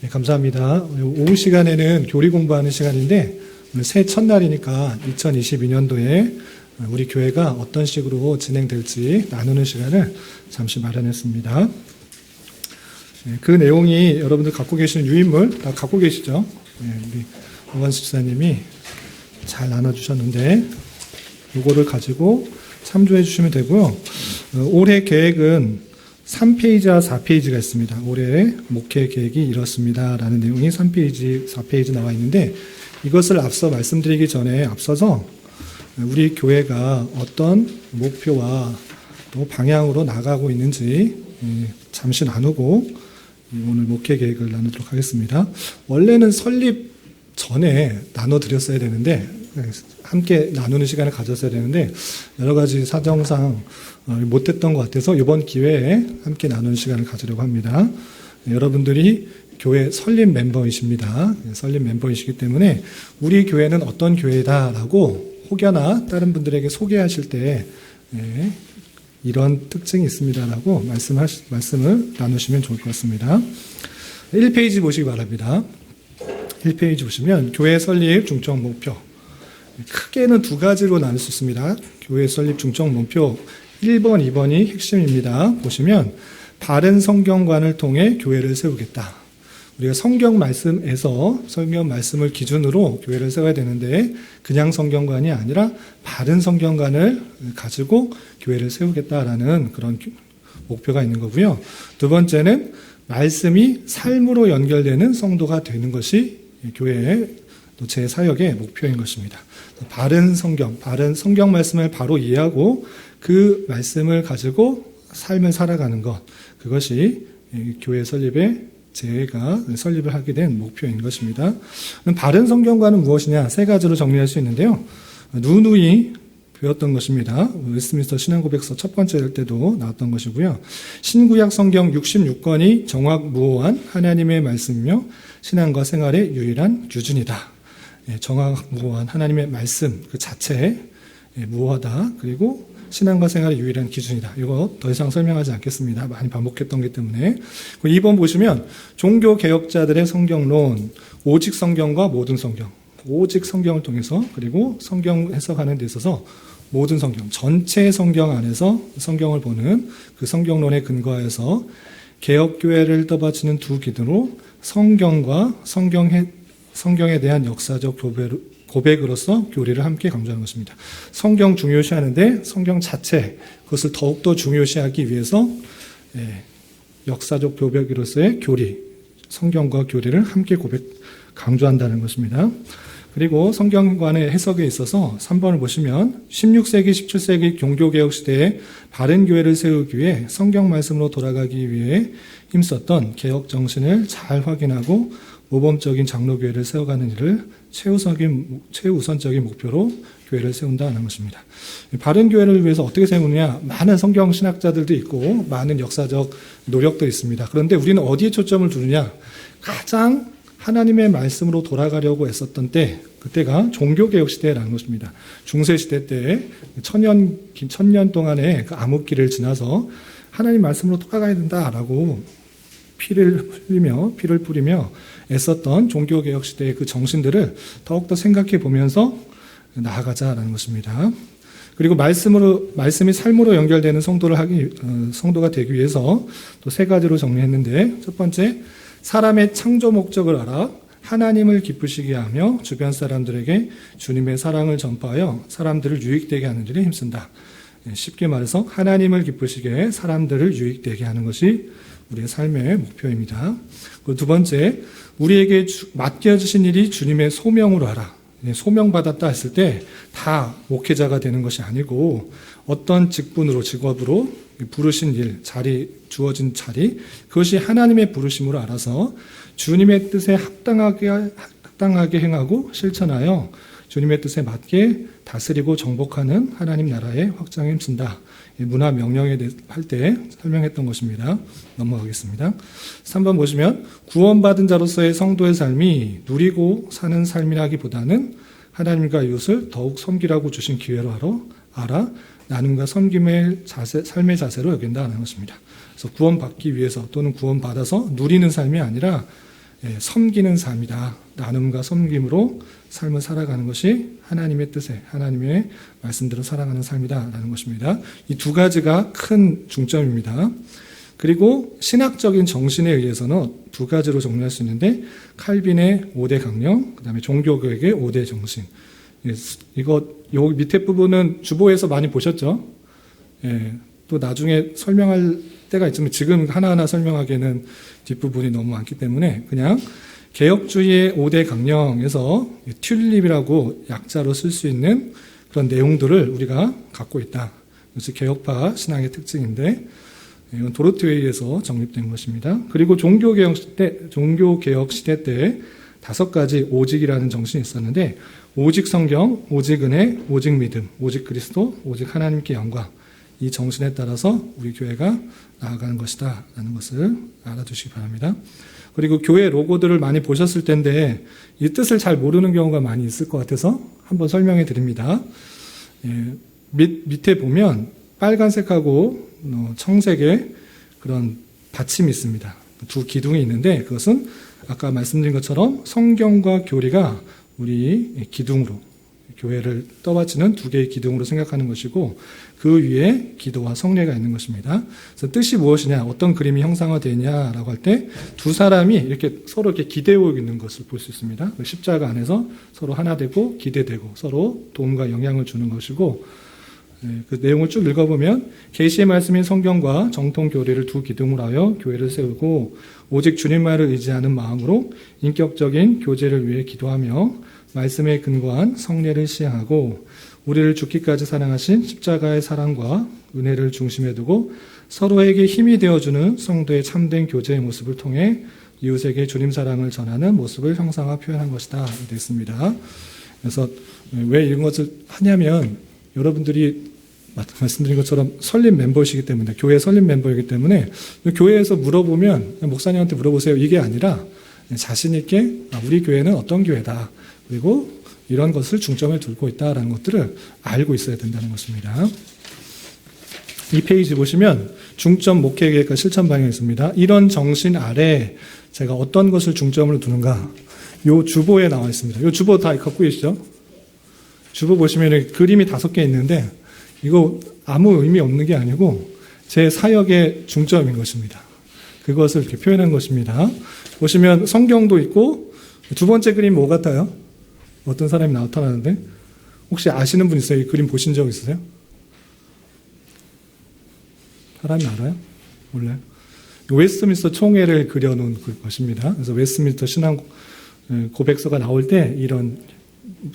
네, 감사합니다. 오후 시간에는 교리 공부하는 시간인데 오늘 새해 첫날이니까 2022년도에 우리 교회가 어떤 식으로 진행될지 나누는 시간을 잠시 마련했습니다. 네, 그 내용이 여러분들 갖고 계시는 유인물 다 갖고 계시죠? 네, 우리 오관수 집사님이 잘 나눠주셨는데 이거를 가지고 참조해 주시면 되고요. 올해 계획은 3페이지와 4페이지가 있습니다. 올해 목회 계획이 이렇습니다. 라는 내용이 3페이지, 4페이지 나와 있는데 이것을 앞서 말씀드리기 전에 앞서서 우리 교회가 어떤 목표와 또 방향으로 나가고 있는지 잠시 나누고 오늘 목회 계획을 나누도록 하겠습니다. 원래는 설립 전에 나눠드렸어야 되는데 함께 나누는 시간을 가졌어야 되는데 여러 가지 사정상 못했던 것 같아서 이번 기회에 함께 나누는 시간을 가지려고 합니다. 여러분들이 교회 설립 멤버이십니다. 설립 멤버이시기 때문에 우리 교회는 어떤 교회다라고 혹여나 다른 분들에게 소개하실 때 이런 특징이 있습니다라고 말씀을 나누시면 좋을 것 같습니다. 1페이지 보시기 바랍니다. 1페이지 보시면 교회 설립 중점 목표. 크게는 두 가지로 나눌 수 있습니다. 교회 설립 중점 목표 1번, 2번이 핵심입니다. 보시면 바른 성경관을 통해 교회를 세우겠다. 우리가 성경 말씀에서 성경 말씀을 기준으로 교회를 세워야 되는데 그냥 성경관이 아니라 바른 성경관을 가지고 교회를 세우겠다라는 그런 목표가 있는 거고요. 두 번째는 말씀이 삶으로 연결되는 성도가 되는 것이 교회의 또 제 사역의 목표인 것입니다. 바른 성경 말씀을 바로 이해하고 그 말씀을 가지고 삶을 살아가는 것, 그것이 교회 설립의 제가 설립을 하게 된 목표인 것입니다. 바른 성경관은 무엇이냐? 세 가지로 정리할 수 있는데요. 누누이 배웠던 것입니다. 웨스트민스터 신앙고백서 첫 번째 할 때도 나왔던 것이고요. 신구약 성경 66권이 정확무오한 하나님의 말씀이며 신앙과 생활의 유일한 기준이다. 정확무오한 하나님의 말씀 그 자체에 무오하다. 그리고 신앙과 생활의 유일한 기준이다. 이거 더 이상 설명하지 않겠습니다. 많이 반복했던 것 때문에. 2번 보시면 종교개혁자들의 성경론, 오직 성경과 모든 성경. 오직 성경을 통해서 그리고 성경 해석하는 데 있어서 모든 성경, 전체 성경 안에서 성경을 보는 그 성경론에 근거해서 개혁교회를 떠받치는 두 기둥으로 성경과 성경에 대한 역사적 고백으로서 교리를 함께 강조하는 것입니다. 성경 중요시하는데 성경 자체, 그것을 더욱더 중요시하기 위해서 역사적 고백으로서의 교리, 성경과 교리를 함께 강조한다는 것입니다. 그리고 성경관의 해석에 있어서 3번을 보시면 16세기, 17세기 종교개혁 시대에 바른 교회를 세우기 위해 성경 말씀으로 돌아가기 위해 힘썼던 개혁 정신을 잘 확인하고 모범적인 장로교회를 세워가는 일을 최우선적인 목표로 교회를 세운다는 것입니다. 바른 교회를 위해서 어떻게 세우느냐? 많은 성경 신학자들도 있고 많은 역사적 노력도 있습니다. 그런데 우리는 어디에 초점을 두느냐? 가장 하나님의 말씀으로 돌아가려고 했었던 때, 그때가 종교개혁 시대라는 것입니다. 중세시대 때 천년 동안의 그 암흑기를 지나서 하나님 말씀으로 돌아가야 된다라고 피를 뿌리며 애썼던 종교개혁 시대의 그 정신들을 더욱더 생각해 보면서 나아가자라는 것입니다. 그리고 말씀이 삶으로 연결되는 성도가 되기 위해서 또 세 가지로 정리했는데, 첫 번째, 사람의 창조 목적을 알아 하나님을 기쁘시게 하며 주변 사람들에게 주님의 사랑을 전파하여 사람들을 유익되게 하는 일에 힘쓴다. 쉽게 말해서 하나님을 기쁘시게 해 사람들을 유익되게 하는 것이 우리의 삶의 목표입니다. 그리고 두 번째, 우리에게 맡겨주신 일이 주님의 소명으로 하라. 소명받았다 했을 때 다 목회자가 되는 것이 아니고 어떤 직업으로 부르신 일, 주어진 자리, 그것이 하나님의 부르심으로 알아서 주님의 뜻에 합당하게 행하고 실천하여 주님의 뜻에 맞게 다스리고 정복하는 하나님 나라의 확장에 힘쓴다. 문화 명령에 할 때 설명했던 것입니다. 넘어가겠습니다. 3번 보시면 구원받은 자로서의 성도의 삶이 누리고 사는 삶이라기보다는 하나님과 이웃을 더욱 섬기라고 주신 기회로 알아 나눔과 섬김의 삶의 자세로 여긴다는 것입니다. 그래서 구원받기 위해서 또는 구원받아서 누리는 삶이 아니라 섬기는 삶이다. 나눔과 섬김으로 삶을 살아가는 것이 하나님의 뜻에, 하나님의 말씀대로 살아가는 삶이다라는 것입니다. 이 두 가지가 큰 중점입니다. 그리고 신학적인 정신에 의해서는 두 가지로 정리할 수 있는데, 칼빈의 5대 강령, 그 다음에 종교개혁의 5대 정신. 여기 밑에 부분은 주보에서 많이 보셨죠? 또 나중에 설명할 때가 있지만 지금 하나하나 설명하기에는 뒷부분이 너무 많기 때문에 그냥 개혁주의의 5대 강령에서 튤립이라고 약자로 쓸 수 있는 그런 내용들을 우리가 갖고 있다. 이것이 개혁파 신앙의 특징인데, 이건 도로트 웨이에서 정립된 것입니다. 그리고 종교개혁 시대 때 5가지 오직이라는 정신이 있었는데, 오직 성경, 오직 은혜, 오직 믿음, 오직 그리스도, 오직 하나님께 영광. 이 정신에 따라서 우리 교회가 나아가는 것이다 라는 것을 알아두시기 바랍니다. 그리고 교회 로고들을 많이 보셨을 텐데 이 뜻을 잘 모르는 경우가 많이 있을 것 같아서 한번 설명해 드립니다. 밑에 보면 빨간색하고 청색의 그런 받침이 있습니다. 두 기둥이 있는데 그것은 아까 말씀드린 것처럼 성경과 교리가 우리 기둥으로, 교회를 떠받치는 두 개의 기둥으로 생각하는 것이고, 그 위에 기도와 성례가 있는 것입니다. 그래서 뜻이 무엇이냐, 어떤 그림이 형상화되냐라고 할 때 두 사람이 이렇게 서로 이렇게 기대고 있는 것을 볼 수 있습니다. 십자가 안에서 서로 하나 되고 기대되고 서로 도움과 영향을 주는 것이고, 그 내용을 쭉 읽어보면 계시의 말씀인 성경과 정통 교리를 두 기둥으로 하여 교회를 세우고, 오직 주님만을 의지하는 마음으로 인격적인 교제를 위해 기도하며 말씀에 근거한 성례를 시행하고, 우리를 죽기까지 사랑하신 십자가의 사랑과 은혜를 중심에 두고 서로에게 힘이 되어주는 성도의 참된 교제의 모습을 통해 이웃에게 주님 사랑을 전하는 모습을 형상화 표현한 것이다. 됐습니다. 그래서 왜 이런 것을 하냐면, 여러분들이 말씀드린 것처럼 설립 멤버이시기 때문에, 교회 설립 멤버이기 때문에 교회에서 물어보면 목사님한테 물어보세요. 이게 아니라 자신 있게 우리 교회는 어떤 교회다. 그리고 이런 것을 중점에 두고 있다라는 것들을 알고 있어야 된다는 것입니다. 이 페이지 보시면 중점 목회계획과 실천 방향이 있습니다. 이런 정신 아래 제가 어떤 것을 중점으로 두는가, 요 주보에 나와 있습니다. 요 주보 다 갖고 계시죠? 주보 보시면 그림이 5개 있는데 이거 아무 의미 없는 게 아니고 제 사역의 중점인 것입니다. 그것을 이렇게 표현한 것입니다. 보시면 성경도 있고, 두 번째 그림 뭐 같아요? 어떤 사람이 나타나는데 혹시 아시는 분 있어요? 이 그림 보신 적 있으세요? 사람이 알아요? 몰라요? 웨스트민스터 총회를 그려놓은 것입니다. 그래서 웨스트민스터 신앙 고백서가 나올 때 이런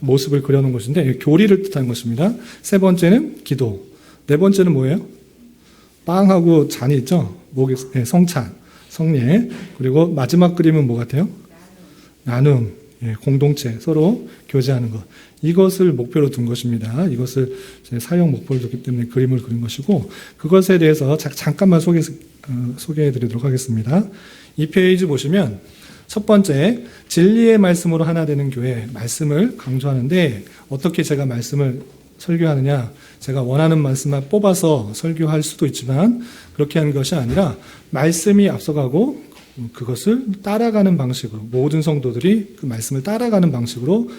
모습을 그려놓은 것인데, 교리를 뜻하는 것입니다. 세 번째는 기도, 네 번째는 뭐예요? 빵하고 잔이 있죠? 성찬, 성례. 그리고 마지막 그림은 뭐 같아요? 나눔, 공동체, 서로 교제하는 것. 이것을 목표로 둔 것입니다. 이것을 사용 목표로 뒀기 때문에 그림을 그린 것이고, 그것에 대해서 잠깐만 소개해 드리도록 하겠습니다. 이 페이지 보시면 첫 번째, 진리의 말씀으로 하나 되는 교회, 말씀을 강조하는데 어떻게 제가 말씀을 설교하느냐, 제가 원하는 말씀만 뽑아서 설교할 수도 있지만 그렇게 하는 것이 아니라 말씀이 앞서가고 그것을 따라가는 방식으로, 모든 성도들이 그 말씀을 따라가는 방식으로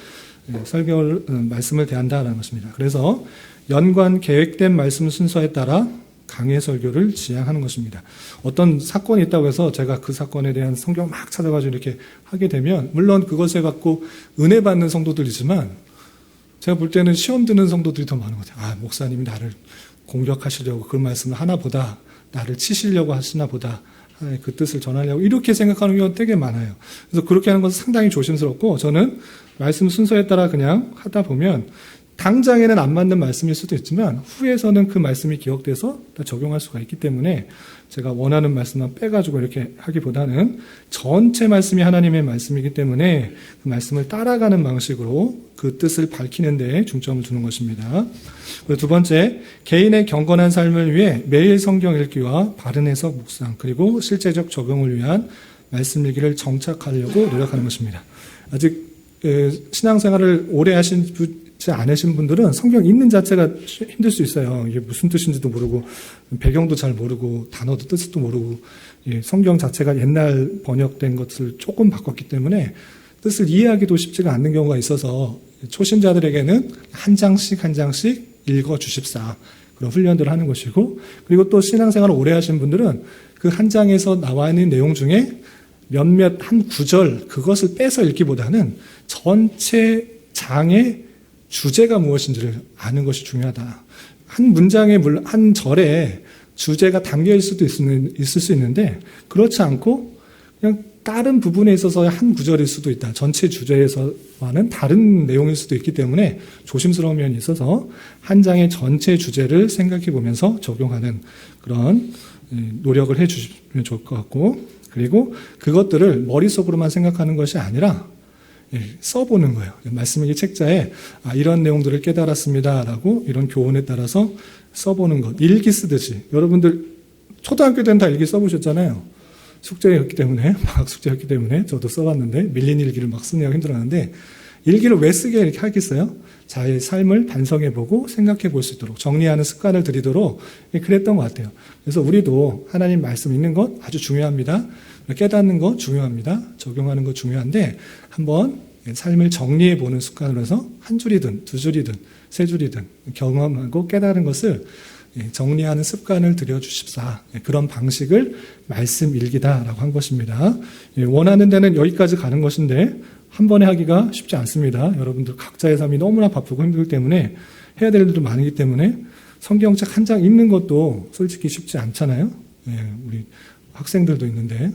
말씀을 대한다라는 것입니다. 그래서 연관 계획된 말씀 순서에 따라 강해 설교를 지향하는 것입니다. 어떤 사건이 있다고 해서 제가 그 사건에 대한 성경을 막 찾아가지고 이렇게 하게 되면, 물론 그것에 갖고 은혜 받는 성도들이지만 제가 볼 때는 시험 드는 성도들이 더 많은 것 같아요. 목사님이 나를 공격하시려고 그 말씀을 하나 보다, 나를 치시려고 하시나 보다, 그 뜻을 전하려고 이렇게 생각하는 경우가 되게 많아요. 그래서 그렇게 하는 것은 상당히 조심스럽고, 저는 말씀 순서에 따라 그냥 하다 보면 당장에는 안 맞는 말씀일 수도 있지만 후에서는 그 말씀이 기억돼서 다 적용할 수가 있기 때문에 제가 원하는 말씀만 빼가지고 이렇게 하기보다는 전체 말씀이 하나님의 말씀이기 때문에 그 말씀을 따라가는 방식으로 그 뜻을 밝히는 데 중점을 두는 것입니다. 그리고 두 번째, 개인의 경건한 삶을 위해 매일 성경 읽기와 바른 해석 묵상, 그리고 실제적 적용을 위한 말씀 읽기를 정착하려고 노력하는 것입니다. 아직 신앙생활을 오래 하신 않으신 분들은 성경 읽는 자체가 힘들 수 있어요. 이게 무슨 뜻인지도 모르고 배경도 잘 모르고 단어도 뜻도 모르고 성경 자체가 옛날 번역된 것을 조금 바꿨기 때문에 뜻을 이해하기도 쉽지가 않는 경우가 있어서 초신자들에게는 한 장씩 한 장씩 읽어 주십사 그런 훈련들을 하는 것이고, 그리고 또 신앙생활을 오래 하신 분들은 그 한 장에서 나와 있는 내용 중에 몇몇 한 구절 그것을 빼서 읽기보다는 전체 장의 주제가 무엇인지를 아는 것이 중요하다. 한 문장에 물론 한 절에 주제가 담겨 있을 수 있는데 그렇지 않고 그냥 다른 부분에 있어서 한 구절일 수도 있다. 전체 주제에서와는 다른 내용일 수도 있기 때문에 조심스러운 면이 있어서 한 장의 전체 주제를 생각해 보면서 적용하는 그런 노력을 해 주시면 좋을 것 같고, 그리고 그것들을 머릿속으로만 생각하는 것이 아니라 써보는 거예요. 말씀일기 책자에 이런 내용들을 깨달았습니다 라고 이런 교훈에 따라서 써보는 것. 일기 쓰듯이. 여러분들 초등학교 때는 다 일기 써보셨잖아요. 숙제였기 때문에, 방학 숙제였기 때문에 저도 써봤는데 밀린 일기를 막 쓰느라고 힘들었는데, 일기를 왜 쓰게 이렇게 하겠어요? 자의 삶을 반성해보고 생각해볼 수 있도록 정리하는 습관을 들이도록 그랬던 것 같아요. 그래서 우리도 하나님 말씀 읽는 것 아주 중요합니다. 깨닫는 것 중요합니다. 적용하는 것 중요한데 한번 삶을 정리해보는 습관으로 해서 한 줄이든 두 줄이든 세 줄이든 경험하고 깨달은 것을 정리하는 습관을 들여주십사. 그런 방식을 말씀 일기다라고 한 것입니다. 원하는 데는 여기까지 가는 것인데 한 번에 하기가 쉽지 않습니다. 여러분들 각자의 삶이 너무나 바쁘고 힘들기 때문에 해야 될 일도 많기 때문에 성경책 한 장 읽는 것도 솔직히 쉽지 않잖아요. 우리 학생들도 있는데,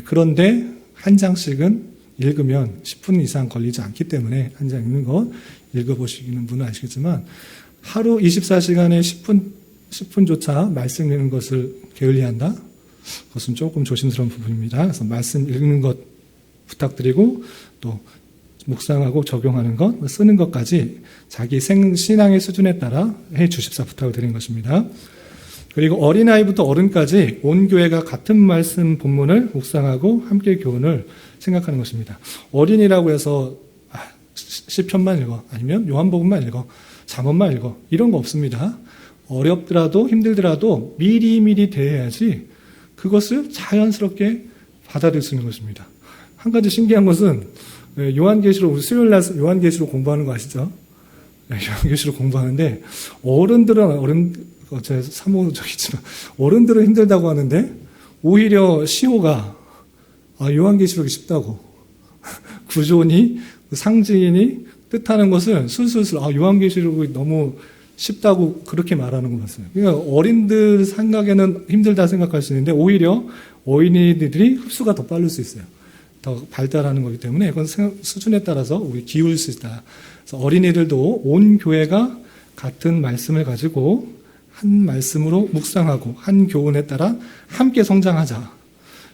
그런데 한 장씩은 읽으면 10분 이상 걸리지 않기 때문에 한 장 읽는 것 읽어보시는 분은 아시겠지만, 하루 24시간에 10분조차 말씀 읽는 것을 게을리한다? 그것은 조금 조심스러운 부분입니다. 그래서 말씀 읽는 것 부탁드리고, 또 묵상하고 적용하는 것, 쓰는 것까지 자기 신앙의 수준에 따라 해 주십사 부탁을 드린 것입니다. 그리고 어린아이부터 어른까지 온 교회가 같은 말씀 본문을 묵상하고 함께 교훈을 생각하는 것입니다. 어린이라고 해서 시편만 읽어, 아니면 요한복음만 읽어, 잠언만 읽어, 이런 거 없습니다. 어렵더라도 힘들더라도 미리미리 대해야지 그것을 자연스럽게 받아들일 수 있는 것입니다. 한 가지 신기한 것은 요한계시록, 수요일날 요한계시록 공부하는 거 아시죠? 요한계시록 공부하는데 제 사모적이지만 어른들은 힘들다고 하는데 오히려 시호가 요한계시록이 쉽다고 구조니 상징이니 뜻하는 것을 술술술 요한계시록이 너무 쉽다고 그렇게 말하는 것 같습니다. 그러니까 어린들 생각에는 힘들다 생각할 수 있는데 오히려 어린이들이 흡수가 더 빠를 수 있어요. 더 발달하는 거기 때문에 그건 수준에 따라서 우리 기울 수 있다. 그래서 어린이들도 온 교회가 같은 말씀을 가지고 한 말씀으로 묵상하고 한 교훈에 따라 함께 성장하자.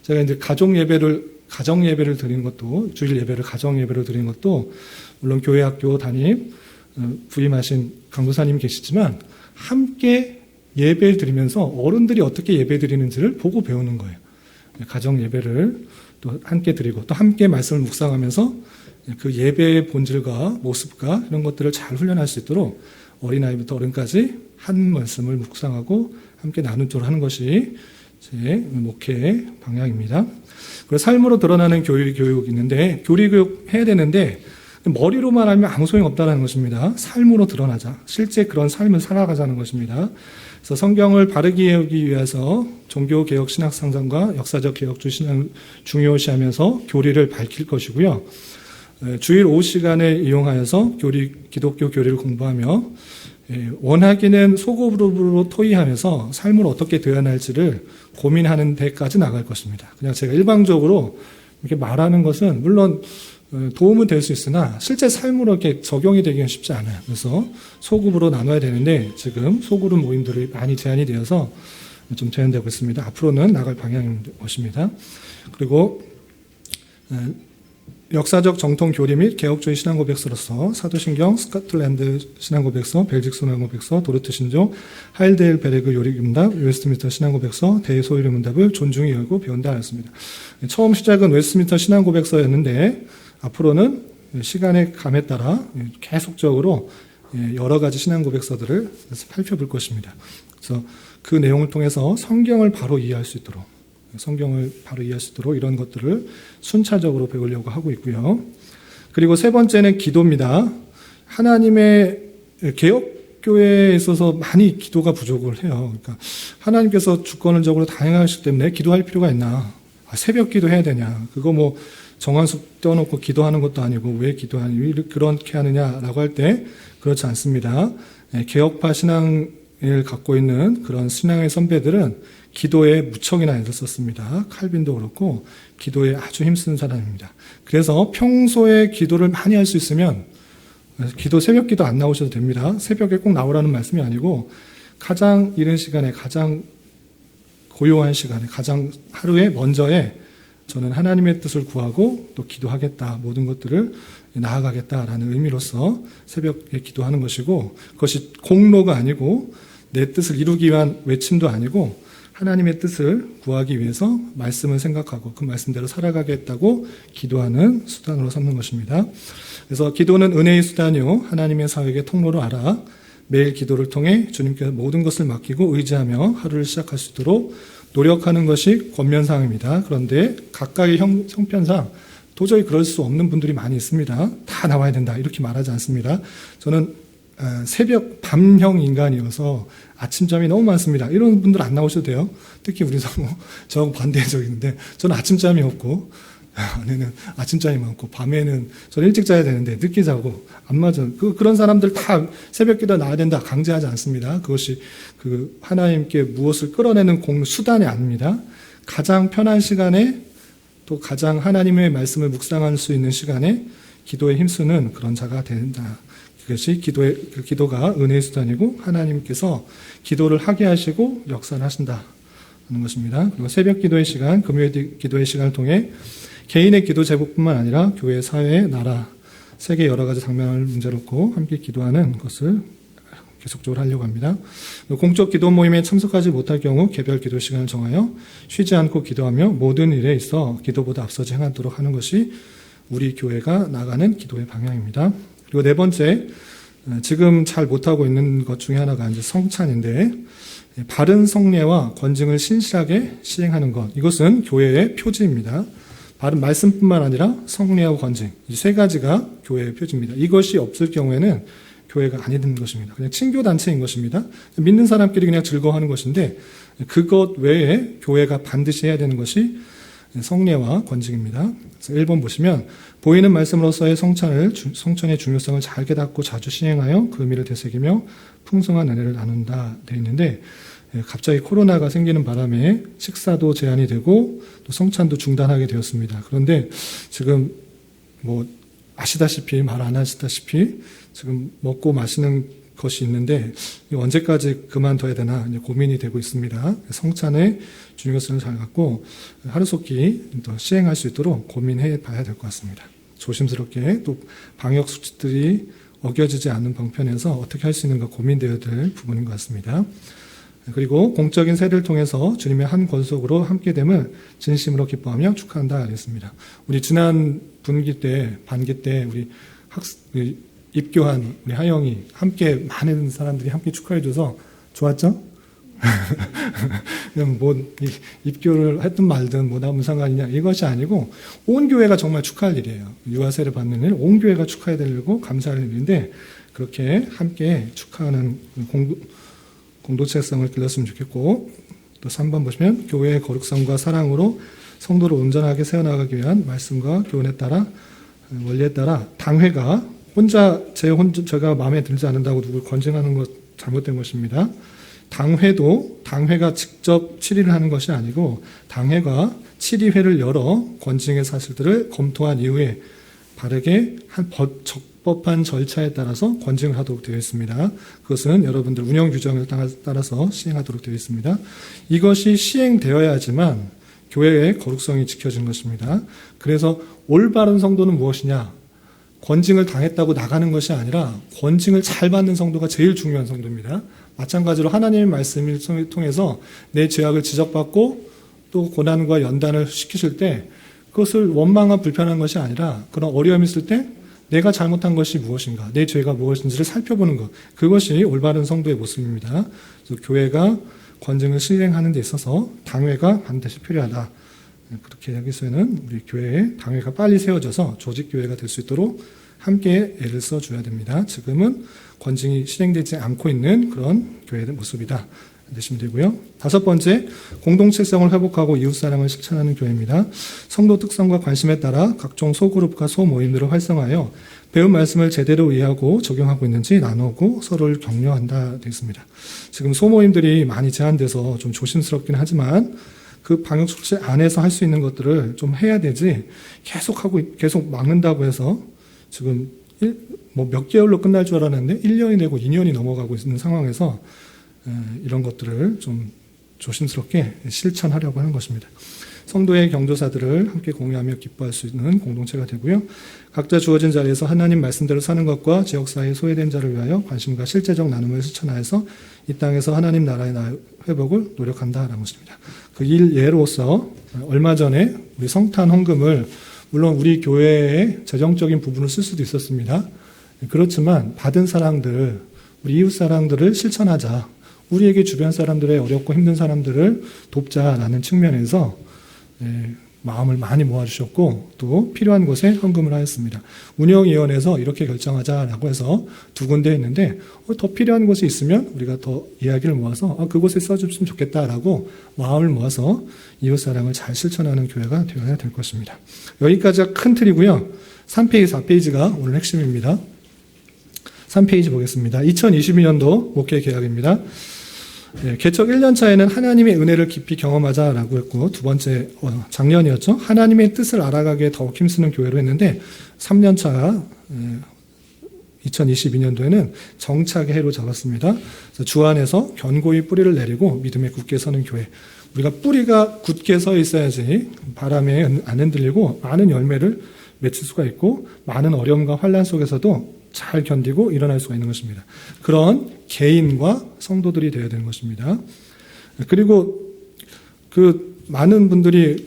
제가 이제 가정 예배를 드리는 것도, 주일 예배를 가정 예배로 드리는 것도 물론 교회 학교 담임 부임하신 강도사님이 계시지만 함께 예배를 드리면서 어른들이 어떻게 예배 드리는지를 보고 배우는 거예요. 가정 예배를 또 함께 드리고 또 함께 말씀을 묵상하면서 그 예배의 본질과 모습과 이런 것들을 잘 훈련할 수 있도록 어린아이부터 어른까지 한 말씀을 묵상하고 함께 나누도록 하는 것이 제 목회 방향입니다. 그리고 삶으로 드러나는 교육이 있는데, 교리교육 해야 되는데 머리로만 하면 아무 소용 없다는 것입니다. 삶으로 드러나자. 실제 그런 삶을 살아가자는 것입니다. 그래서 성경을 바르게 배우기 위해서 종교개혁 신학상담과 역사적 개혁주의 신앙을 중요시하면서 교리를 밝힐 것이고요. 주일 오후 시간을 이용하여서 기독교 교리를 공부하며 원하기는 소급으로 토의하면서 삶을 어떻게 되어야 할지를 고민하는 데까지 나갈 것입니다. 그냥 제가 일방적으로 이렇게 말하는 것은 물론 도움은 될 수 있으나 실제 삶으로 이렇게 적용이 되기는 쉽지 않아요. 그래서 소그룹으로 나눠야 되는데 지금 소그룹 모임들이 많이 제한이 되어서 좀 제한되고 있습니다. 앞으로는 나갈 방향인 것입니다. 그리고 역사적 정통 교리 및 개혁주의 신앙고백서로서 사도신경, 스코틀랜드 신앙고백서, 벨직 신앙고백서, 도르트 신종, 하일델베르그 요리문답, 웨스트민스터 신앙고백서, 대소요리 문답을 존중히 열고 배운다 하였습니다. 처음 시작은 웨스트민스터 신앙고백서였는데 앞으로는 시간의 감에 따라 계속적으로 여러 가지 신앙 고백서들을 살펴볼 것입니다. 그래서 그 내용을 통해서 성경을 바로 이해할 수 있도록 이런 것들을 순차적으로 배우려고 하고 있고요. 그리고 세 번째는 기도입니다. 하나님의 개혁교회에 있어서 많이 기도가 부족을 해요. 그러니까 하나님께서 주권적으로 다양하시기 때문에 기도할 필요가 있나? 새벽 기도해야 되냐? 그거 뭐 정한숙 떼어놓고 기도하는 것도 아니고 왜 그렇게 하느냐라고 할 때 그렇지 않습니다. 개혁파 신앙을 갖고 있는 그런 신앙의 선배들은 기도에 무척이나 애를 썼습니다. 칼빈도 그렇고 기도에 아주 힘쓰는 사람입니다. 그래서 평소에 기도를 많이 할 수 있으면 새벽 기도 안 나오셔도 됩니다. 새벽에 꼭 나오라는 말씀이 아니고 가장 이른 시간에, 가장 고요한 시간에, 가장 하루에 먼저에 저는 하나님의 뜻을 구하고 또 기도하겠다, 모든 것들을 나아가겠다라는 의미로서 새벽에 기도하는 것이고, 그것이 공로가 아니고 내 뜻을 이루기 위한 외침도 아니고 하나님의 뜻을 구하기 위해서 말씀을 생각하고 그 말씀대로 살아가겠다고 기도하는 수단으로 삼는 것입니다. 그래서 기도는 은혜의 수단이요 하나님의 사역의 통로로 알아 매일 기도를 통해 주님께서 모든 것을 맡기고 의지하며 하루를 시작할 수 있도록 노력하는 것이 권면사항입니다. 그런데 각각의 형편상 도저히 그럴 수 없는 분들이 많이 있습니다. 다 나와야 된다 이렇게 말하지 않습니다. 저는 밤형 인간이어서 아침잠이 너무 많습니다. 이런 분들 안 나오셔도 돼요. 특히 우리 사모 저하고 반대적인데 저는 아침잠이 없고 아내는 아침잠이 많고 밤에는 저는 일찍 자야 되는데 늦게 자고 안 맞아. 그런 사람들 다 새벽 기도 나와야 된다 강제하지 않습니다. 그것이 하나님께 무엇을 끌어내는 수단이 아닙니다. 가장 편한 시간에 또 가장 하나님의 말씀을 묵상할 수 있는 시간에 기도에 힘쓰는 그런 자가 된다. 그것이 기도가 은혜의 수단이고 하나님께서 기도를 하게 하시고 역사를 하신다 하는 것입니다. 그리고 새벽 기도의 시간, 금요일 기도의 시간을 통해 개인의 기도 제목뿐만 아니라 교회, 사회, 나라, 세계 여러 가지 장면을 문제로 놓고 함께 기도하는 것을 계속적으로 하려고 합니다. 공적 기도 모임에 참석하지 못할 경우 개별 기도 시간을 정하여 쉬지 않고 기도하며 모든 일에 있어 기도보다 앞서지 행하도록 하는 것이 우리 교회가 나가는 기도의 방향입니다. 그리고 네 번째, 지금 잘 못하고 있는 것 중에 하나가 이제 성찬인데, 바른 성례와 권징을 신실하게 시행하는 것. 이것은 교회의 표지입니다. 바른 말씀뿐만 아니라 성례와 권징. 이 세 가지가 교회의 표지입니다. 이것이 없을 경우에는 교회가 아닌 것입니다. 그냥 친교단체인 것입니다. 믿는 사람끼리 그냥 즐거워하는 것인데, 그것 외에 교회가 반드시 해야 되는 것이 성례와 권징입니다. 그래서 1번 보시면 보이는 말씀으로서의 성찬의 중요성을 잘 깨닫고 자주 시행하여 그 의미를 되새기며 풍성한 은혜를 나눈다 되어 있는데 갑자기 코로나가 생기는 바람에 식사도 제한이 되고 또 성찬도 중단하게 되었습니다. 그런데 지금 아시다시피 말 안 하시다시피 지금 먹고 마시는 것이 있는데 언제까지 그만둬야 되나 고민이 되고 있습니다. 성찬의 중요성을 잘 갖고 하루속히 또 시행할 수 있도록 고민해 봐야 될 것 같습니다. 조심스럽게 또 방역 수칙들이 어겨지지 않는 방편에서 어떻게 할 수 있는가 고민되어야 될 부분인 것 같습니다. 그리고 공적인 세례를 통해서 주님의 한 권속으로 함께됨을 진심으로 기뻐하며 축하한다 하겠습니다. 우리 지난 반기 때 우리 입교한 우리 하영이 함께 많은 사람들이 함께 축하해줘서 좋았죠? 그냥 입교를 했든 말든 아무 상관이냐 이것이 아니고 온 교회가 정말 축하할 일이에요. 유아세를 받는 일, 온 교회가 축하해야 되고 감사할 일인데 그렇게 함께 축하하는 공동체성을 길렀으면 좋겠고 또 3번 보시면 교회의 거룩성과 사랑으로 성도를 온전하게 세워나가기 위한 말씀과 교훈에 따라 원리에 따라 당회가 제가 마음에 들지 않는다고 누굴 권징하는 것 잘못된 것입니다. 당회가 직접 질의를 하는 것이 아니고 당회가 질의회를 열어 권징의 사실들을 검토한 이후에 바르게 적법한 절차에 따라서 권징을 하도록 되어 있습니다. 그것은 여러분들 운영 규정을 따라서 시행하도록 되어 있습니다. 이것이 시행되어야지만 교회의 거룩성이 지켜진 것입니다. 그래서 올바른 성도는 무엇이냐? 권징을 당했다고 나가는 것이 아니라 권징을 잘 받는 성도가 제일 중요한 성도입니다. 마찬가지로 하나님의 말씀을 통해서 내 죄악을 지적받고 또 고난과 연단을 시키실 때 그것을 원망과 불편한 것이 아니라 그런 어려움이 있을 때 내가 잘못한 것이 무엇인가, 내 죄가 무엇인지를 살펴보는 것, 그것이 올바른 성도의 모습입니다. 그래서 교회가 권증을 실행하는 데 있어서 당회가 반드시 필요하다. 그렇게 하기 위해서는 우리 교회에 당회가 빨리 세워져서 조직교회가 될 수 있도록 함께 애를 써줘야 됩니다. 지금은 권증이 실행되지 않고 있는 그런 교회의 모습이다. 되시면 되고요. 5번째, 공동체성을 회복하고 이웃사랑을 실천하는 교회입니다. 성도 특성과 관심에 따라 각종 소그룹과 소모임들을 활성화하여 배운 말씀을 제대로 이해하고 적용하고 있는지 나누고 서로를 격려한다 되어 있습니다. 지금 소모임들이 많이 제한돼서 좀 조심스럽긴 하지만 그 방역수칙 안에서 할 수 있는 것들을 좀 해야 되지 계속 막는다고 해서 지금 몇 개월로 끝날 줄 알았는데 1년이 되고 2년이 넘어가고 있는 상황에서 이런 것들을 좀 조심스럽게 실천하려고 하는 것입니다. 성도의 경조사들을 함께 공유하며 기뻐할 수 있는 공동체가 되고요. 각자 주어진 자리에서 하나님 말씀대로 사는 것과 지역사회에 소외된 자를 위하여 관심과 실제적 나눔을 실천하여서 이 땅에서 하나님 나라의 회복을 노력한다라는 것입니다. 그 일 예로서 얼마 전에 우리 성탄 헌금을 물론 우리 교회의 재정적인 부분을 쓸 수도 있었습니다. 그렇지만 받은 사랑들, 우리 이웃 사랑들을 실천하자. 우리에게 주변 사람들의 어렵고 힘든 사람들을 돕자라는 측면에서 마음을 많이 모아주셨고 또 필요한 곳에 헌금을 하였습니다. 운영위원회에서 이렇게 결정하자라고 해서 2군데 했는데 더 필요한 곳이 있으면 우리가 더 이야기를 모아서 그곳에 써주시면 좋겠다라고 마음을 모아서 이웃사랑을 잘 실천하는 교회가 되어야 될 것입니다. 여기까지가 큰 틀이고요. 3페이지, 4페이지가 오늘 핵심입니다. 3페이지 보겠습니다. 2022년도 목회 계약입니다. 개척 1년 차에는 하나님의 은혜를 깊이 경험하자라고 했고, 두 번째 작년이었죠. 하나님의 뜻을 알아가기에 더욱 힘쓰는 교회로 했는데 3년 차 2022년도에는 정착의 해로 잡았습니다. 그래서 주 안에서 견고히 뿌리를 내리고 믿음에 굳게 서는 교회. 우리가 뿌리가 굳게 서 있어야지 바람에 안 흔들리고 많은 열매를 맺을 수가 있고 많은 어려움과 환난 속에서도 잘 견디고 일어날 수가 있는 것입니다. 그런 개인과 성도들이 되어야 되는 것입니다. 그리고 많은 분들이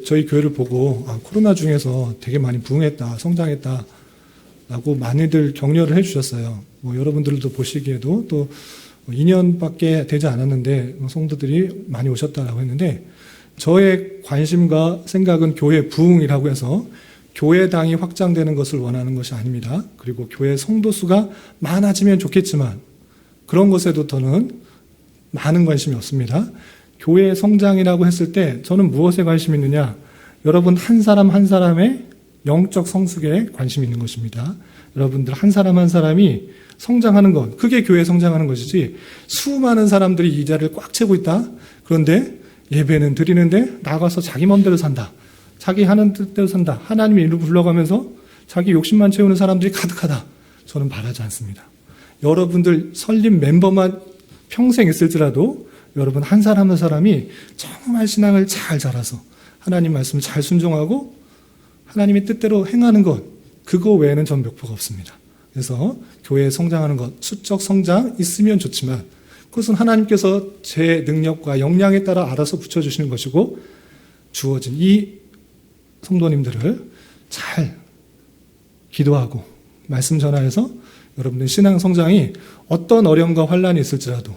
저희 교회를 보고 코로나 중에서 되게 많이 부흥했다, 성장했다 라고 많이들 격려를 해주셨어요. 여러분들도 보시기에도 또 2년밖에 되지 않았는데 성도들이 많이 오셨다라고 했는데 저의 관심과 생각은 교회 부흥이라고 해서 교회당이 확장되는 것을 원하는 것이 아닙니다. 그리고 교회 성도 수가 많아지면 좋겠지만 그런 것에도 저는 많은 관심이 없습니다. 교회 성장이라고 했을 때 저는 무엇에 관심이 있느냐? 여러분 한 사람 한 사람의 영적 성숙에 관심이 있는 것입니다. 여러분들 한 사람 한 사람이 성장하는 것, 그게 교회 성장하는 것이지 수많은 사람들이 이 자리를 꽉 채고 있다. 그런데 예배는 드리는데 나가서 자기 맘대로 산다. 자기 하는 뜻대로 산다. 하나님의 이름을 불러가면서 자기 욕심만 채우는 사람들이 가득하다. 저는 바라지 않습니다. 여러분들 설립 멤버만 평생 있을지라도 여러분 한 사람 한 사람이 정말 신앙을 잘 자라서 하나님 말씀을 잘 순종하고 하나님의 뜻대로 행하는 것, 그거 외에는 전 멱표가 없습니다. 그래서 교회에 성장하는 것, 수적 성장 있으면 좋지만 그것은 하나님께서 제 능력과 역량에 따라 알아서 붙여주시는 것이고 주어진 이 성도님들을 잘 기도하고 말씀 전하여서 여러분들 신앙 성장이 어떤 어려움과 환난이 있을지라도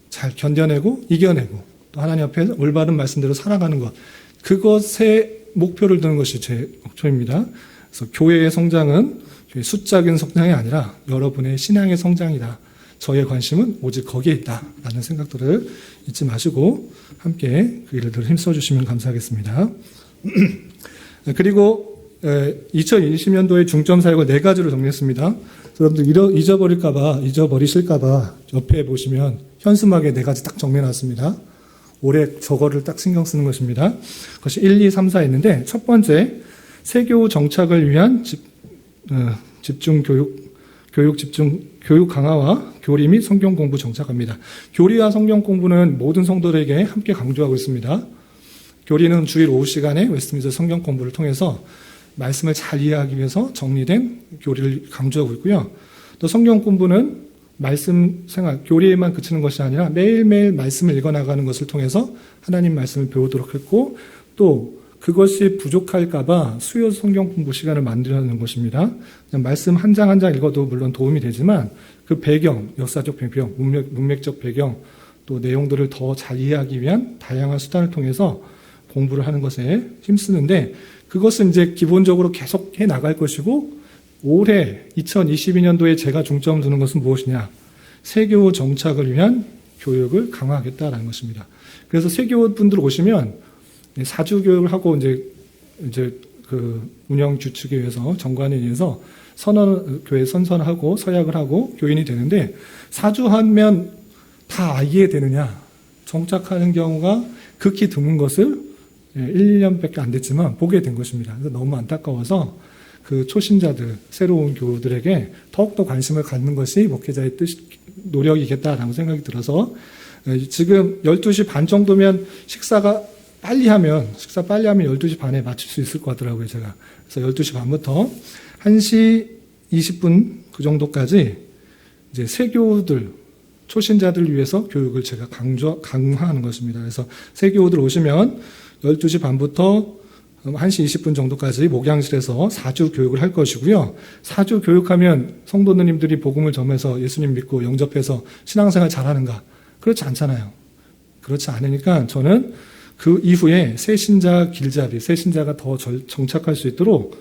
잘 견뎌내고 이겨내고 또 하나님 앞에 올바른 말씀대로 살아가는 것, 그것에 목표를 두는 것이 제 목표입니다. 그래서 교회의 성장은 숫자적인 성장이 아니라 여러분의 신앙의 성장이다. 저의 관심은 오직 거기에 있다라는 생각들을 잊지 마시고 함께 그 일을 힘써 주시면 감사하겠습니다. 그리고 2020년도의 중점 사역을 4가지로 정리했습니다. 여러분들 잊어버리실까봐 옆에 보시면 현수막에 4가지 딱 정리해놨습니다. 올해 저거를 딱 신경 쓰는 것입니다. 그것이 1, 2, 3, 4 있는데 첫 번째, 세교 정착을 위한 교육 강화와 교리 및 성경 공부 정착합니다. 교리와 성경 공부는 모든 성도들에게 함께 강조하고 있습니다. 교리는 주일 오후 시간에 웨스트민스터 성경 공부를 통해서 말씀을 잘 이해하기 위해서 정리된 교리를 강조하고 있고요. 또 성경 공부는 말씀 생활, 교리에만 그치는 것이 아니라 매일매일 말씀을 읽어나가는 것을 통해서 하나님 말씀을 배우도록 했고 또 그것이 부족할까봐 수요 성경 공부 시간을 만들어내는 것입니다. 그냥 말씀 한 장 한 장 읽어도 물론 도움이 되지만 그 배경, 역사적 배경, 문맥적 배경, 또 내용들을 더 잘 이해하기 위한 다양한 수단을 통해서 공부를 하는 것에 힘쓰는데, 그것은 이제 기본적으로 계속 해 나갈 것이고, 올해 2022년도에 제가 중점을 두는 것은 무엇이냐? 세교 정착을 위한 교육을 강화하겠다라는 것입니다. 그래서 세교 분들 오시면 사주 교육을 하고 이제 그 운영 규칙에 의해서 정관에 의해서 교회 선선하고 서약을 하고 교인이 되는데, 사주하면 다 이해되느냐? 정착하는 경우가 극히 드문 것을 1, 2년밖에 안 됐지만 보게 된 것입니다. 그래서 너무 안타까워서 그 초신자들, 새로운 교우들에게 더욱더 관심을 갖는 것이 목회자의 노력이겠다라고 생각이 들어서, 지금 12시 반 정도면 식사 빨리 하면 12시 반에 마칠 수 있을 것 같더라고요, 제가. 그래서 12시 반부터 1시 20분 그 정도까지 이제 새교우들, 초신자들을 위해서 교육을 제가 강화하는 것입니다. 그래서 새교우들 오시면 12시 반부터 1시 20분 정도까지 목양실에서 사주 교육을 할 것이고요. 사주 교육하면 성도 누님들이 복음을 전해서 예수님 믿고 영접해서 신앙생활 잘하는가? 그렇지 않잖아요. 그렇지 않으니까 저는 그 이후에 새신자 길잡이, 새신자가 더 정착할 수 있도록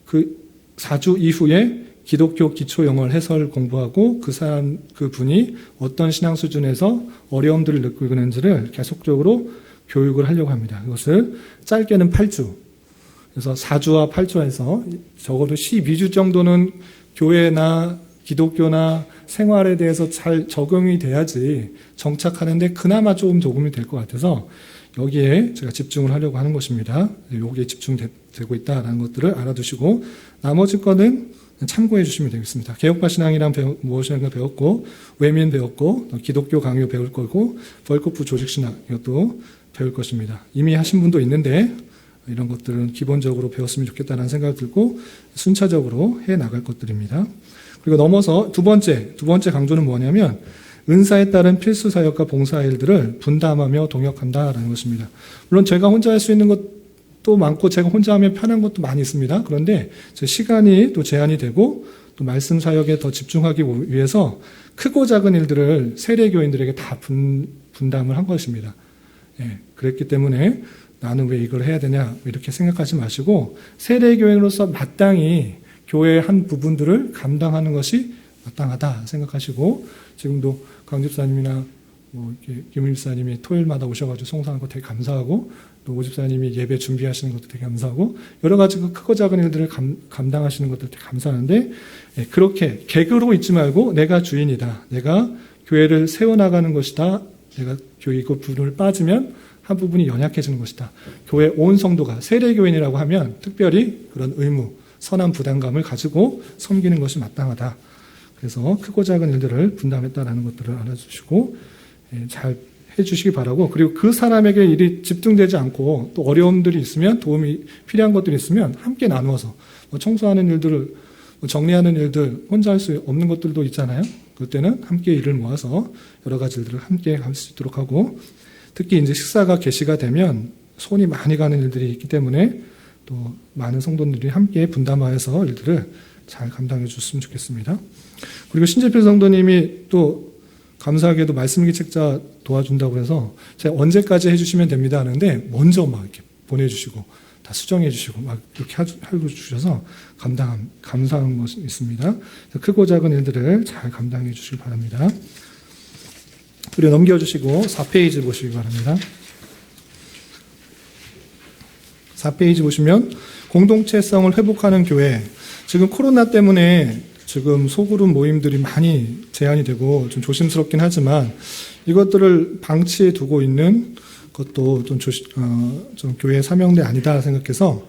그 사주 이후에 기독교 기초 영어를 해설 공부하고 그 분이 어떤 신앙 수준에서 어려움들을 느끼고 있는지를 계속적으로 교육을 하려고 합니다. 이것을 짧게는 8주. 그래서 4주와 8주에서 적어도 12주 정도는 교회나 기독교나 생활에 대해서 잘 적용이 돼야지 정착하는데 그나마 조금 도움이 될 것 같아서 여기에 제가 집중을 하려고 하는 것입니다. 여기에 집중되고 있다는 것들을 알아두시고 나머지 거는 참고해 주시면 되겠습니다. 개혁파 신앙이란 무엇인가 배웠고, 외민 배웠고, 기독교 강요 배울 거고, 벌크프 조직신학 이것도 배울 것입니다. 이미 하신 분도 있는데 이런 것들은 기본적으로 배웠으면 좋겠다는 생각이 들고 순차적으로 해 나갈 것들입니다. 그리고 넘어서 두 번째 강조는 뭐냐면 은사에 따른 필수 사역과 봉사 일들을 분담하며 동역한다라는 것입니다. 물론 제가 혼자 할 수 있는 것도 많고 제가 혼자 하면 편한 것도 많이 있습니다. 그런데 제 시간이 또 제한이 되고 또 말씀 사역에 더 집중하기 위해서 크고 작은 일들을 세례교인들에게 다 분담을 한 것입니다. 그랬기 때문에 나는 왜 이걸 해야 되냐 이렇게 생각하지 마시고 세례교인으로서 마땅히 교회의 한 부분들을 감당하는 것이 마땅하다 생각하시고, 지금도 강 집사님이나 김 집사님이 토요일마다 오셔가지고 송사하는 거 되게 감사하고, 또 오 집사님이 예배 준비하시는 것도 되게 감사하고, 여러 가지 그 크고 작은 일들을 감당하시는 것도 되게 감사하는데, 그렇게 객으로 있지 말고 내가 주인이다, 내가 교회를 세워나가는 것이다, 내가 교회 그 부분을 빠지면 한 부분이 연약해지는 것이다. 교회 온 성도가 세례교인이라고 하면 특별히 그런 의무, 선한 부담감을 가지고 섬기는 것이 마땅하다. 그래서 크고 작은 일들을 분담했다라는 것들을 알아주시고 잘 해주시기 바라고, 그리고 그 사람에게 일이 집중되지 않고 또 어려움들이 있으면, 도움이 필요한 것들이 있으면 함께 나누어서 청소하는 일들을, 정리하는 일들 혼자 할 수 없는 것들도 있잖아요. 그때는 함께 일을 모아서 여러 가지 일들을 함께 할 수 있도록 하고, 특히 이제 식사가 개시가 되면 손이 많이 가는 일들이 있기 때문에 또 많은 성도들이 함께 분담하여서 일들을 잘 감당해 줬으면 좋겠습니다. 그리고 신재필 성도님이 또 감사하게도 말씀기 책자 도와준다고 해서 제가 언제까지 해주시면 됩니다 하는데 먼저 막 이렇게 보내주시고 다 수정해 주시고 막 이렇게 하고 주셔서 감사한 것이 있습니다. 크고 작은 일들을 잘 감당해 주시기 바랍니다. 그리고 넘겨주시고 4페이지 보시기 바랍니다. 4페이지 보시면 공동체성을 회복하는 교회. 지금 코로나 때문에 지금 소그룹 모임들이 많이 제한이 되고 좀 조심스럽긴 하지만 이것들을 방치해 두고 있는 것도 좀 교회의 사명대 아니다 생각해서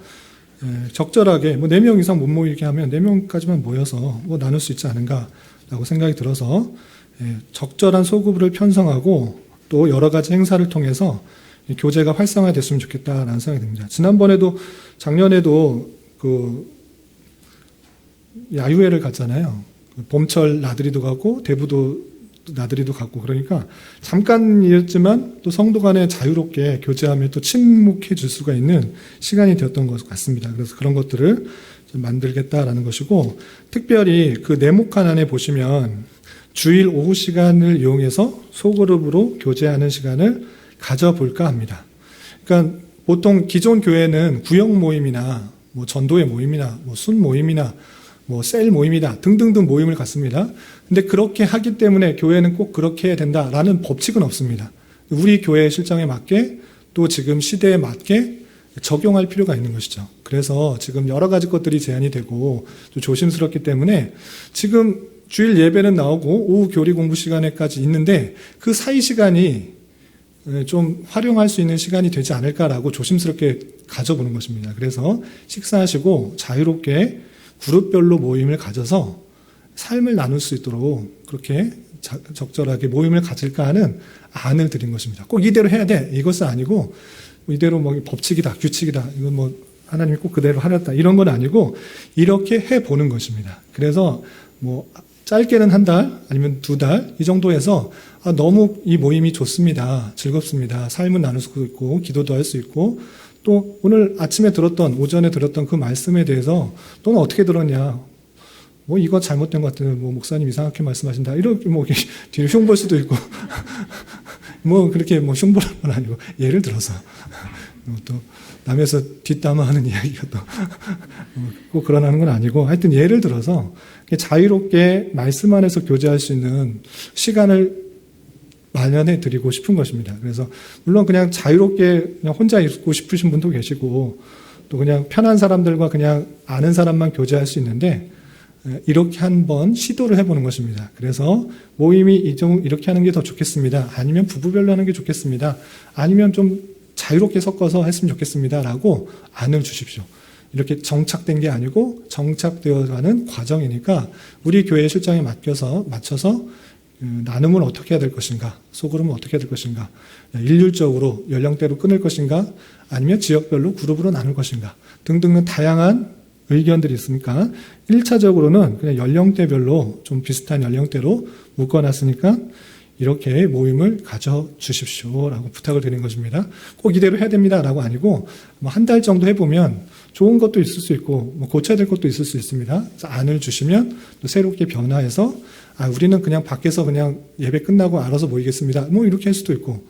적절하게 4명 이상 못 모이게 하면 4명까지만 모여서 나눌 수 있지 않은가라고 생각이 들어서 적절한 소그룹을 편성하고 또 여러 가지 행사를 통해서 교제가 활성화됐으면 좋겠다라는 생각이 듭니다. 작년에도 야유회를 갔잖아요. 봄철 나들이도 가고 대부도 나들이도 갔고 그러니까 잠깐이었지만 또 성도 간에 자유롭게 교제하며 또 친목해 줄 수가 있는 시간이 되었던 것 같습니다. 그래서 그런 것들을 좀 만들겠다라는 것이고, 특별히 그 네모칸 안에 보시면 주일 오후 시간을 이용해서 소그룹으로 교제하는 시간을 가져볼까 합니다. 그러니까 보통 기존 교회는 구역 모임이나 뭐 전도회 모임이나 뭐 순 모임이나 뭐 셀 모임이다 등등등 모임을 갖습니다. 근데 그렇게 하기 때문에 교회는 꼭 그렇게 해야 된다라는 법칙은 없습니다. 우리 교회의 실정에 맞게 또 지금 시대에 맞게 적용할 필요가 있는 것이죠. 그래서 지금 여러 가지 것들이 제한이 되고 또 조심스럽기 때문에 지금 주일 예배는 나오고 오후 교리 공부 시간에까지 있는데 그 사이 시간이 좀 활용할 수 있는 시간이 되지 않을까라고 조심스럽게 가져보는 것입니다. 그래서 식사하시고 자유롭게 그룹별로 모임을 가져서 삶을 나눌 수 있도록 그렇게 적절하게 모임을 가질까 하는 안을 드린 것입니다. 꼭 이대로 해야 돼. 이것은 아니고 이대로 뭐 법칙이다, 규칙이다. 이건 뭐 하나님이 꼭 그대로 하렸다. 이런 건 아니고 이렇게 해보는 것입니다. 그래서 뭐 짧게는 한 달 아니면 2달 이 정도 해서 너무 이 모임이 좋습니다. 즐겁습니다. 삶은 나눌 수 있고 기도도 할 수 있고 또 오늘 아침에 들었던 오전에 들었던 그 말씀에 대해서 너는 어떻게 들었냐? 뭐 이거 잘못된 것 같은 뭐 목사님 이상하게 말씀하신다. 이렇게 뭐 뒤에 흉볼 수도 있고 뭐 그렇게 뭐 흉보는 건 아니고 예를 들어서 또 남에서 뒷담화하는 이야기가 또 꼭 그러는 건 아니고 하여튼 예를 들어서 자유롭게 말씀 안에서 교제할 수 있는 시간을 마련해 드리고 싶은 것입니다. 그래서 물론 그냥 자유롭게 그냥 혼자 있고 싶으신 분도 계시고 또 그냥 편한 사람들과 그냥 아는 사람만 교제할 수 있는데 이렇게 한번 시도를 해보는 것입니다. 그래서 모임이 이렇게 하는 게 더 좋겠습니다. 아니면 부부별로 하는 게 좋겠습니다. 아니면 좀 자유롭게 섞어서 했으면 좋겠습니다. 라고 안을 주십시오. 이렇게 정착된 게 아니고 정착되어가는 과정이니까 우리 교회의 실정에 맞춰서 나눔을 어떻게 해야 될 것인가, 소그룹은 어떻게 해야 될 것인가, 일률적으로 연령대로 끊을 것인가, 아니면 지역별로 그룹으로 나눌 것인가 등등은 다양한 의견들이 있으니까 1차적으로는 그냥 연령대별로 좀 비슷한 연령대로 묶어놨으니까 이렇게 모임을 가져주십시오라고 부탁을 드린 것입니다. 꼭 이대로 해야 됩니다라고 아니고 뭐 한 달 정도 해보면 좋은 것도 있을 수 있고 뭐 고쳐야 될 것도 있을 수 있습니다. 그래서 안을 주시면 또 새롭게 변화해서 우리는 그냥 밖에서 그냥 예배 끝나고 알아서 모이겠습니다. 뭐 이렇게 할 수도 있고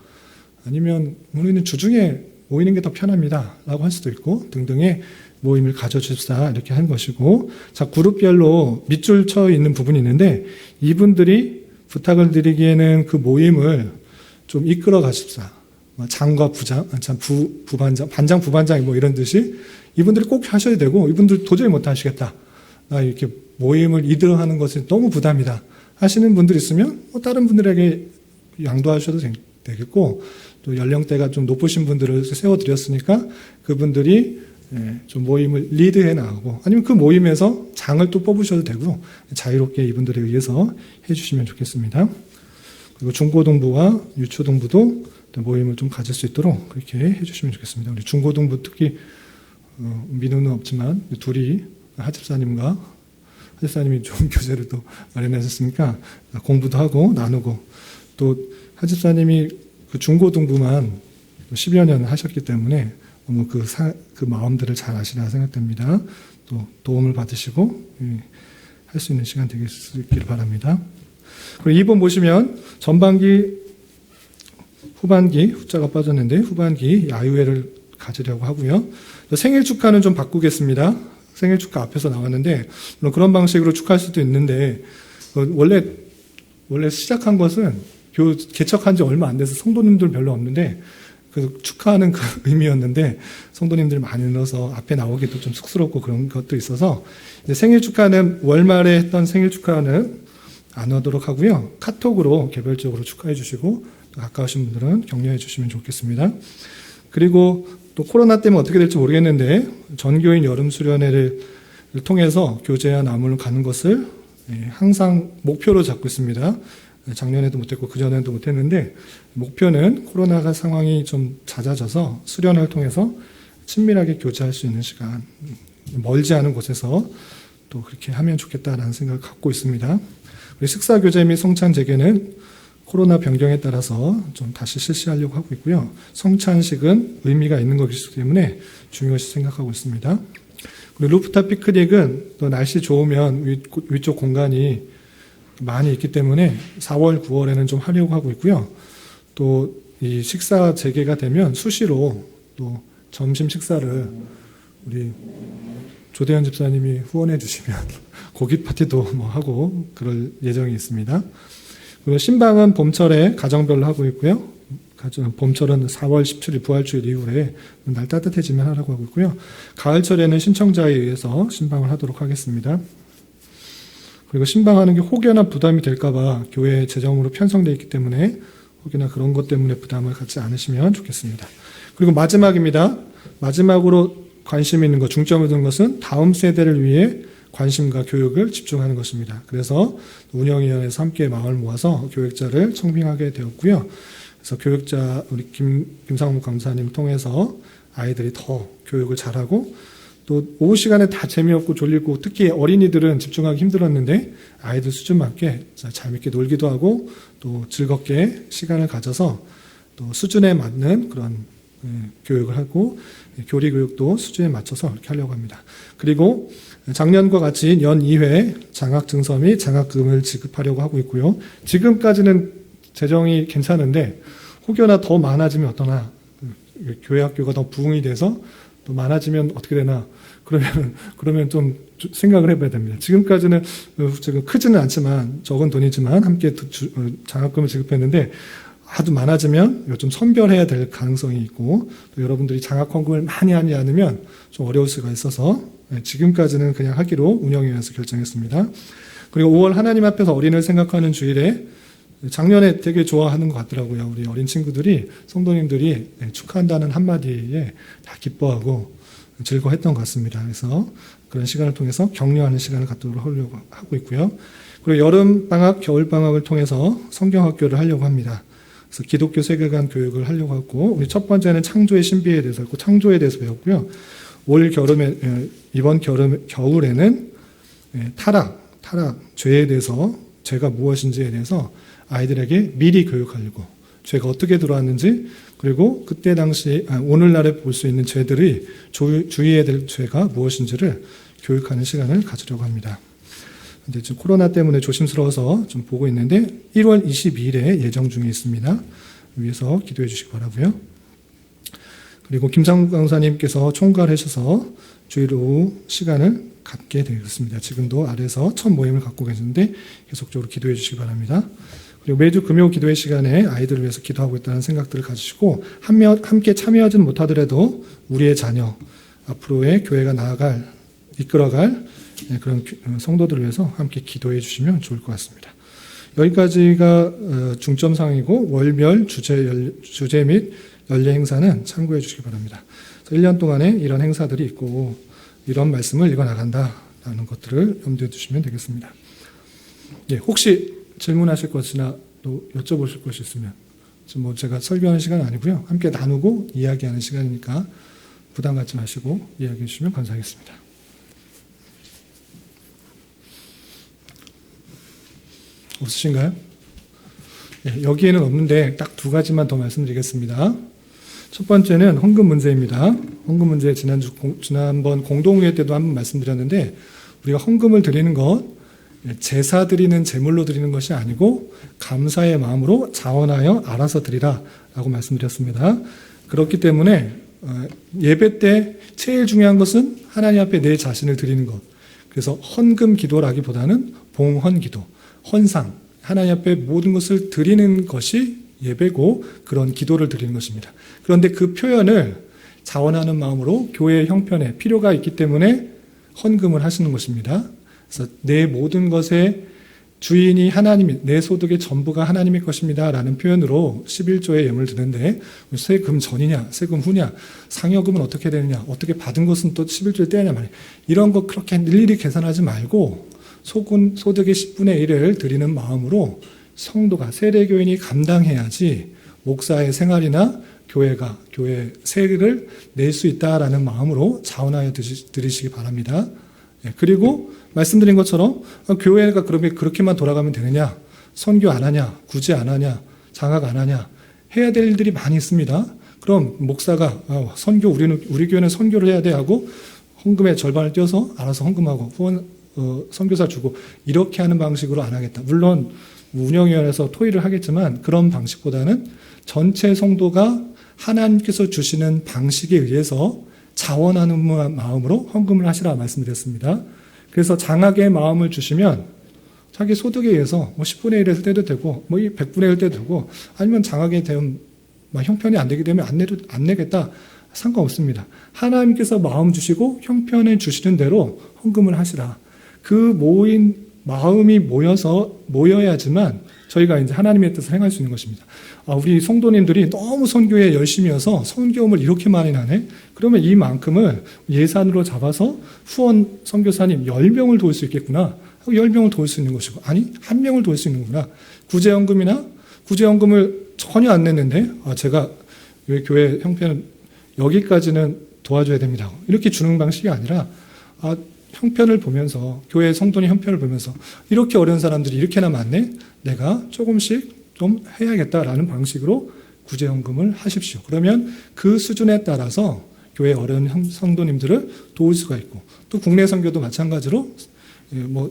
아니면 우리는 주중에 모이는 게 더 편합니다. 라고 할 수도 있고 등등의 모임을 가져줍시다. 이렇게 한 것이고 자 그룹별로 밑줄 쳐 있는 부분이 있는데 이분들이 부탁을 드리기에는 그 모임을 좀 이끌어 가십사. 장과 부장, 부반장, 반장, 부반장 뭐 이런 듯이 이분들이 꼭 하셔야 되고 이분들 도저히 못 하시겠다. 나 이렇게 모임을 이끌어하는 것이 너무 부담이다. 하시는 분들 있으면 다른 분들에게 양도하셔도 되겠고 또 연령대가 좀 높으신 분들을 세워드렸으니까 그분들이 좀 모임을 리드해 나가고 아니면 그 모임에서 장을 또 뽑으셔도 되고 자유롭게 이분들에 의해서 해주시면 좋겠습니다. 그리고 중고등부와 유초등부도 모임을 좀 가질 수 있도록 그렇게 해주시면 좋겠습니다. 우리 중고등부 특히 민우는 없지만 둘이 하집사님과 하집사님이 좋은 교재를 또 마련하셨으니까 공부도 하고 나누고 또 하집사님이 그 중고등부만 10여 년 하셨기 때문에 그 마음들을 잘 아시라 생각됩니다. 또 도움을 받으시고 할 수 있는 시간 되길 바랍니다. 그리고 2번 보시면 전반기, 후반기, 후자가 빠졌는데 후반기 야유회를 가지려고 하고요. 생일 축하는 좀 바꾸겠습니다. 생일 축하 앞에서 나왔는데 물론 그런 방식으로 축하할 수도 있는데 원래 시작한 것은 개척한 지 얼마 안 돼서 성도님들 별로 없는데 그 축하하는 그 의미였는데 성도님들 많이 넣어서 앞에 나오기도 좀 쑥스럽고 그런 것도 있어서 이제 생일 축하는 월말에 했던 생일 축하는 안 하도록 하고요. 카톡으로 개별적으로 축하해 주시고 가까우신 분들은 격려해 주시면 좋겠습니다. 그리고 또 코로나 때문에 어떻게 될지 모르겠는데 전교인 여름 수련회를 통해서 교제와 나눔을 가는 것을 항상 목표로 잡고 있습니다. 작년에도 못했고 그전에도 못했는데 목표는 코로나가 상황이 좀 잦아져서 수련을 통해서 친밀하게 교제할 수 있는 시간 멀지 않은 곳에서 또 그렇게 하면 좋겠다라는 생각을 갖고 있습니다. 우리 식사 교제 및 성찬 재개는 코로나 변경에 따라서 좀 다시 실시하려고 하고 있고요. 성찬식은 의미가 있는 것이기 때문에 중요시 생각하고 있습니다. 그리고 루프탑 피크닉은 또 날씨 좋으면 위쪽 공간이 많이 있기 때문에 4월, 9월에는 좀 하려고 하고 있고요. 또 이 식사 재개가 되면 수시로 또 점심 식사를 우리 조대현 집사님이 후원해 주시면 고기 파티도 뭐 하고 그럴 예정이 있습니다. 그리고 신방은 봄철에 가정별로 하고 있고요. 봄철은 4월 17일 부활주일 이후에 날 따뜻해지면 하라고 하고 있고요. 가을철에는 신청자에 의해서 신방을 하도록 하겠습니다. 그리고 신방하는 게 혹여나 부담이 될까봐 교회 재정으로 편성되어 있기 때문에 혹여나 그런 것 때문에 부담을 갖지 않으시면 좋겠습니다. 그리고 마지막입니다. 마지막으로 관심 있는 것, 중점을 둔 것은 다음 세대를 위해 관심과 교육을 집중하는 것입니다. 그래서 운영위원회에서 함께 마음을 모아서 교육자를 청빙하게 되었고요. 그래서 교육자 우리 김상무 강사님 통해서 아이들이 더 교육을 잘하고 또 오후 시간에 다 재미없고 졸리고 특히 어린이들은 집중하기 힘들었는데 아이들 수준 맞게 재밌게 놀기도 하고 또 즐겁게 시간을 가져서 또 수준에 맞는 그런 교육을 하고 교리 교육도 수준에 맞춰서 이렇게 하려고 합니다. 그리고 작년과 같이 연 2회 장학 증서 및 장학금을 지급하려고 하고 있고요. 지금까지는 재정이 괜찮은데 혹여나 더 많아지면 어떠나 교회 학교가 더 부흥이 돼서 또 많아지면 어떻게 되나 그러면 좀 생각을 해봐야 됩니다. 지금 크지는 않지만 적은 돈이지만 함께 장학금을 지급했는데 아주 많아지면 요즘 선별해야 될 가능성이 있고 또 여러분들이 장학 헌금을 많이 하지 않으면 좀 어려울 수가 있어서 지금까지는 그냥 하기로 운영위원회에서 결정했습니다. 그리고 5월 하나님 앞에서 어린을 생각하는 주일에 작년에 되게 좋아하는 것 같더라고요. 우리 어린 친구들이 성도님들이 축하한다는 한마디에 다 기뻐하고 즐거워했던 것 같습니다. 그래서 그런 시간을 통해서 격려하는 시간을 갖도록 하려고 하고 있고요. 그리고 여름방학, 겨울방학을 통해서 성경학교를 하려고 합니다. 그래서 기독교 세계관 교육을 하려고 하고 우리 첫 번째는 창조의 신비에 대해서 했고 창조에 대해서 배웠고요. 이번 겨울에는 타락, 죄에 대해서 죄가 무엇인지에 대해서 아이들에게 미리 교육하려고 죄가 어떻게 들어왔는지 그리고 그때 당시 오늘날에 볼 수 있는 죄들이 주의해야 될 죄가 무엇인지를 교육하는 시간을 가지려고 합니다. 근데 지금 코로나 때문에 조심스러워서 좀 보고 있는데 1월 22일에 예정 중에 있습니다. 위해서 기도해 주시기 바라고요. 그리고 김상국 강사님께서 총괄하셔서 주일 오후 시간을 갖게 되었습니다. 지금도 아래에서 첫 모임을 갖고 계시는데 계속적으로 기도해 주시기 바랍니다. 그리고 매주 금요 기도회 시간에 아이들을 위해서 기도하고 있다는 생각들을 가지시고 함께 참여하지는 못하더라도 우리의 자녀, 앞으로의 교회가 이끌어갈 그런 성도들을 위해서 함께 기도해 주시면 좋을 것 같습니다. 여기까지가 중점사항이고 월별 주제 및 연례 행사는 참고해 주시기 바랍니다. 1년 동안에 이런 행사들이 있고 이런 말씀을 읽어나간다라는 것들을 염두에 두시면 되겠습니다. 혹시 질문하실 것이나 또 여쭤보실 것이 있으면 지금 제가 설교하는 시간은 아니고요. 함께 나누고 이야기하는 시간이니까 부담 갖지 마시고 이야기해 주시면 감사하겠습니다. 없으신가요? 여기에는 없는데 딱 두 가지만 더 말씀드리겠습니다. 첫 번째는 헌금 문제입니다. 헌금 문제 지난번 공동회의 때도 한번 말씀드렸는데 우리가 헌금을 드리는 것 제사 드리는 제물로 드리는 것이 아니고 감사의 마음으로 자원하여 알아서 드리라 라고 말씀드렸습니다. 그렇기 때문에 예배 때 제일 중요한 것은 하나님 앞에 내 자신을 드리는 것. 그래서 헌금 기도라기보다는 봉헌 기도, 헌상, 하나님 앞에 모든 것을 드리는 것이 예배고 그런 기도를 드리는 것입니다. 그런데 그 표현을 자원하는 마음으로 교회의 형편에 필요가 있기 때문에 헌금을 하시는 것입니다. 그래서 내 모든 것의 주인이 하나님이, 내 소득의 전부가 하나님의 것입니다 라는 표현으로 11조의 예물을 드는데 세금 전이냐 세금 후냐 상여금은 어떻게 되느냐 어떻게 받은 것은 또 11조에 떼느냐 말이에요. 이런 거 그렇게 일일이 계산하지 말고 소득의 10분의 1을 드리는 마음으로 성도가 세례교인이 감당해야지 목사의 생활이나 교회 세를 낼 수 있다라는 마음으로 자원하여 드리시기 바랍니다. 그리고 말씀드린 것처럼 교회가 그러면 그렇게만 돌아가면 되느냐? 선교 안 하냐? 구제 안 하냐? 장학 안 하냐? 해야 될 일들이 많이 있습니다. 그럼 목사가 우리 교회는 선교를 해야 돼 하고 헌금의 절반을 떼어서 알아서 헌금하고 후원 선교사 주고 이렇게 하는 방식으로 안 하겠다. 물론 운영위원회에서 토의를 하겠지만 그런 방식보다는 전체 성도가 하나님께서 주시는 방식에 의해서 자원하는 마음으로 헌금을 하시라 말씀드렸습니다. 그래서 장학의 마음을 주시면 자기 소득에 의해서 10분의 1을 떼도 되고 100분의 1 떼도 되고 아니면 장학에 대한 형편이 안 되게 되면 안 내겠다. 상관없습니다. 하나님께서 마음 주시고 형편을 주시는 대로 헌금을 하시라. 그 모인 마음이 모여야지만 저희가 이제 하나님의 뜻을 행할 수 있는 것입니다. 우리 성도님들이 너무 선교에 열심히여서 선교음을 이렇게 많이 나네? 그러면 이만큼을 예산으로 잡아서 후원 선교사님 10명을 도울 수 있겠구나. 10명을 도울 수 있는 것이고, 아니, 1명을 도울 수 있는 거구나. 구제연금을 전혀 안 냈는데, 제가 왜 교회 형편은 여기까지는 도와줘야 됩니다. 이렇게 주는 방식이 아니라, 형편을 보면서, 교회 성도님 형편을 보면서, 이렇게 어려운 사람들이 이렇게나 많네? 내가 조금씩 좀 해야겠다라는 방식으로 구제연금을 하십시오. 그러면 그 수준에 따라서 교회 어려운 성도님들을 도울 수가 있고, 또 국내 선교도 마찬가지로,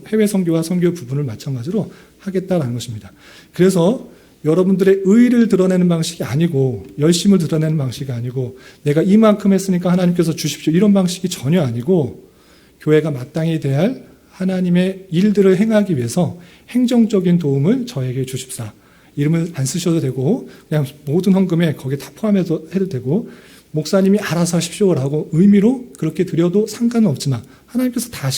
해외 선교와 선교 부분을 마찬가지로 하겠다라는 것입니다. 그래서 여러분들의 의의를 드러내는 방식이 아니고, 열심을 드러내는 방식이 아니고, 내가 이만큼 했으니까 하나님께서 주십시오. 이런 방식이 전혀 아니고, 교회가 마땅히 대할 하나님의 일들을 행하기 위해서 행정적인 도움을 저에게 주십사. 이름을 안 쓰셔도 되고, 그냥 모든 헌금에 거기에 다 포함해서 해도 되고, 목사님이 알아서 하십시오라고 의미로 그렇게 드려도 상관은 없지만, 하나님께서 다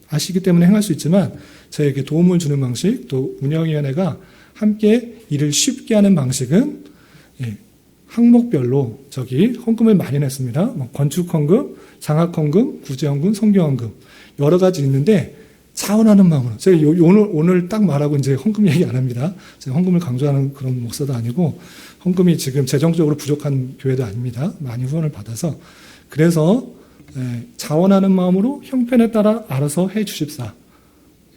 아시기 때문에 행할 수 있지만, 저에게 도움을 주는 방식, 또 운영위원회가 함께 일을 쉽게 하는 방식은 항목별로 헌금을 많이 냈습니다. 건축헌금, 장학헌금, 구제헌금, 선교헌금 여러 가지 있는데 자원하는 마음으로 제가 오늘 딱 말하고 이제 헌금 얘기 안 합니다. 제가 헌금을 강조하는 그런 목사도 아니고 헌금이 지금 재정적으로 부족한 교회도 아닙니다. 많이 후원을 받아서 그래서 자원하는 마음으로 형편에 따라 알아서 해 주십사.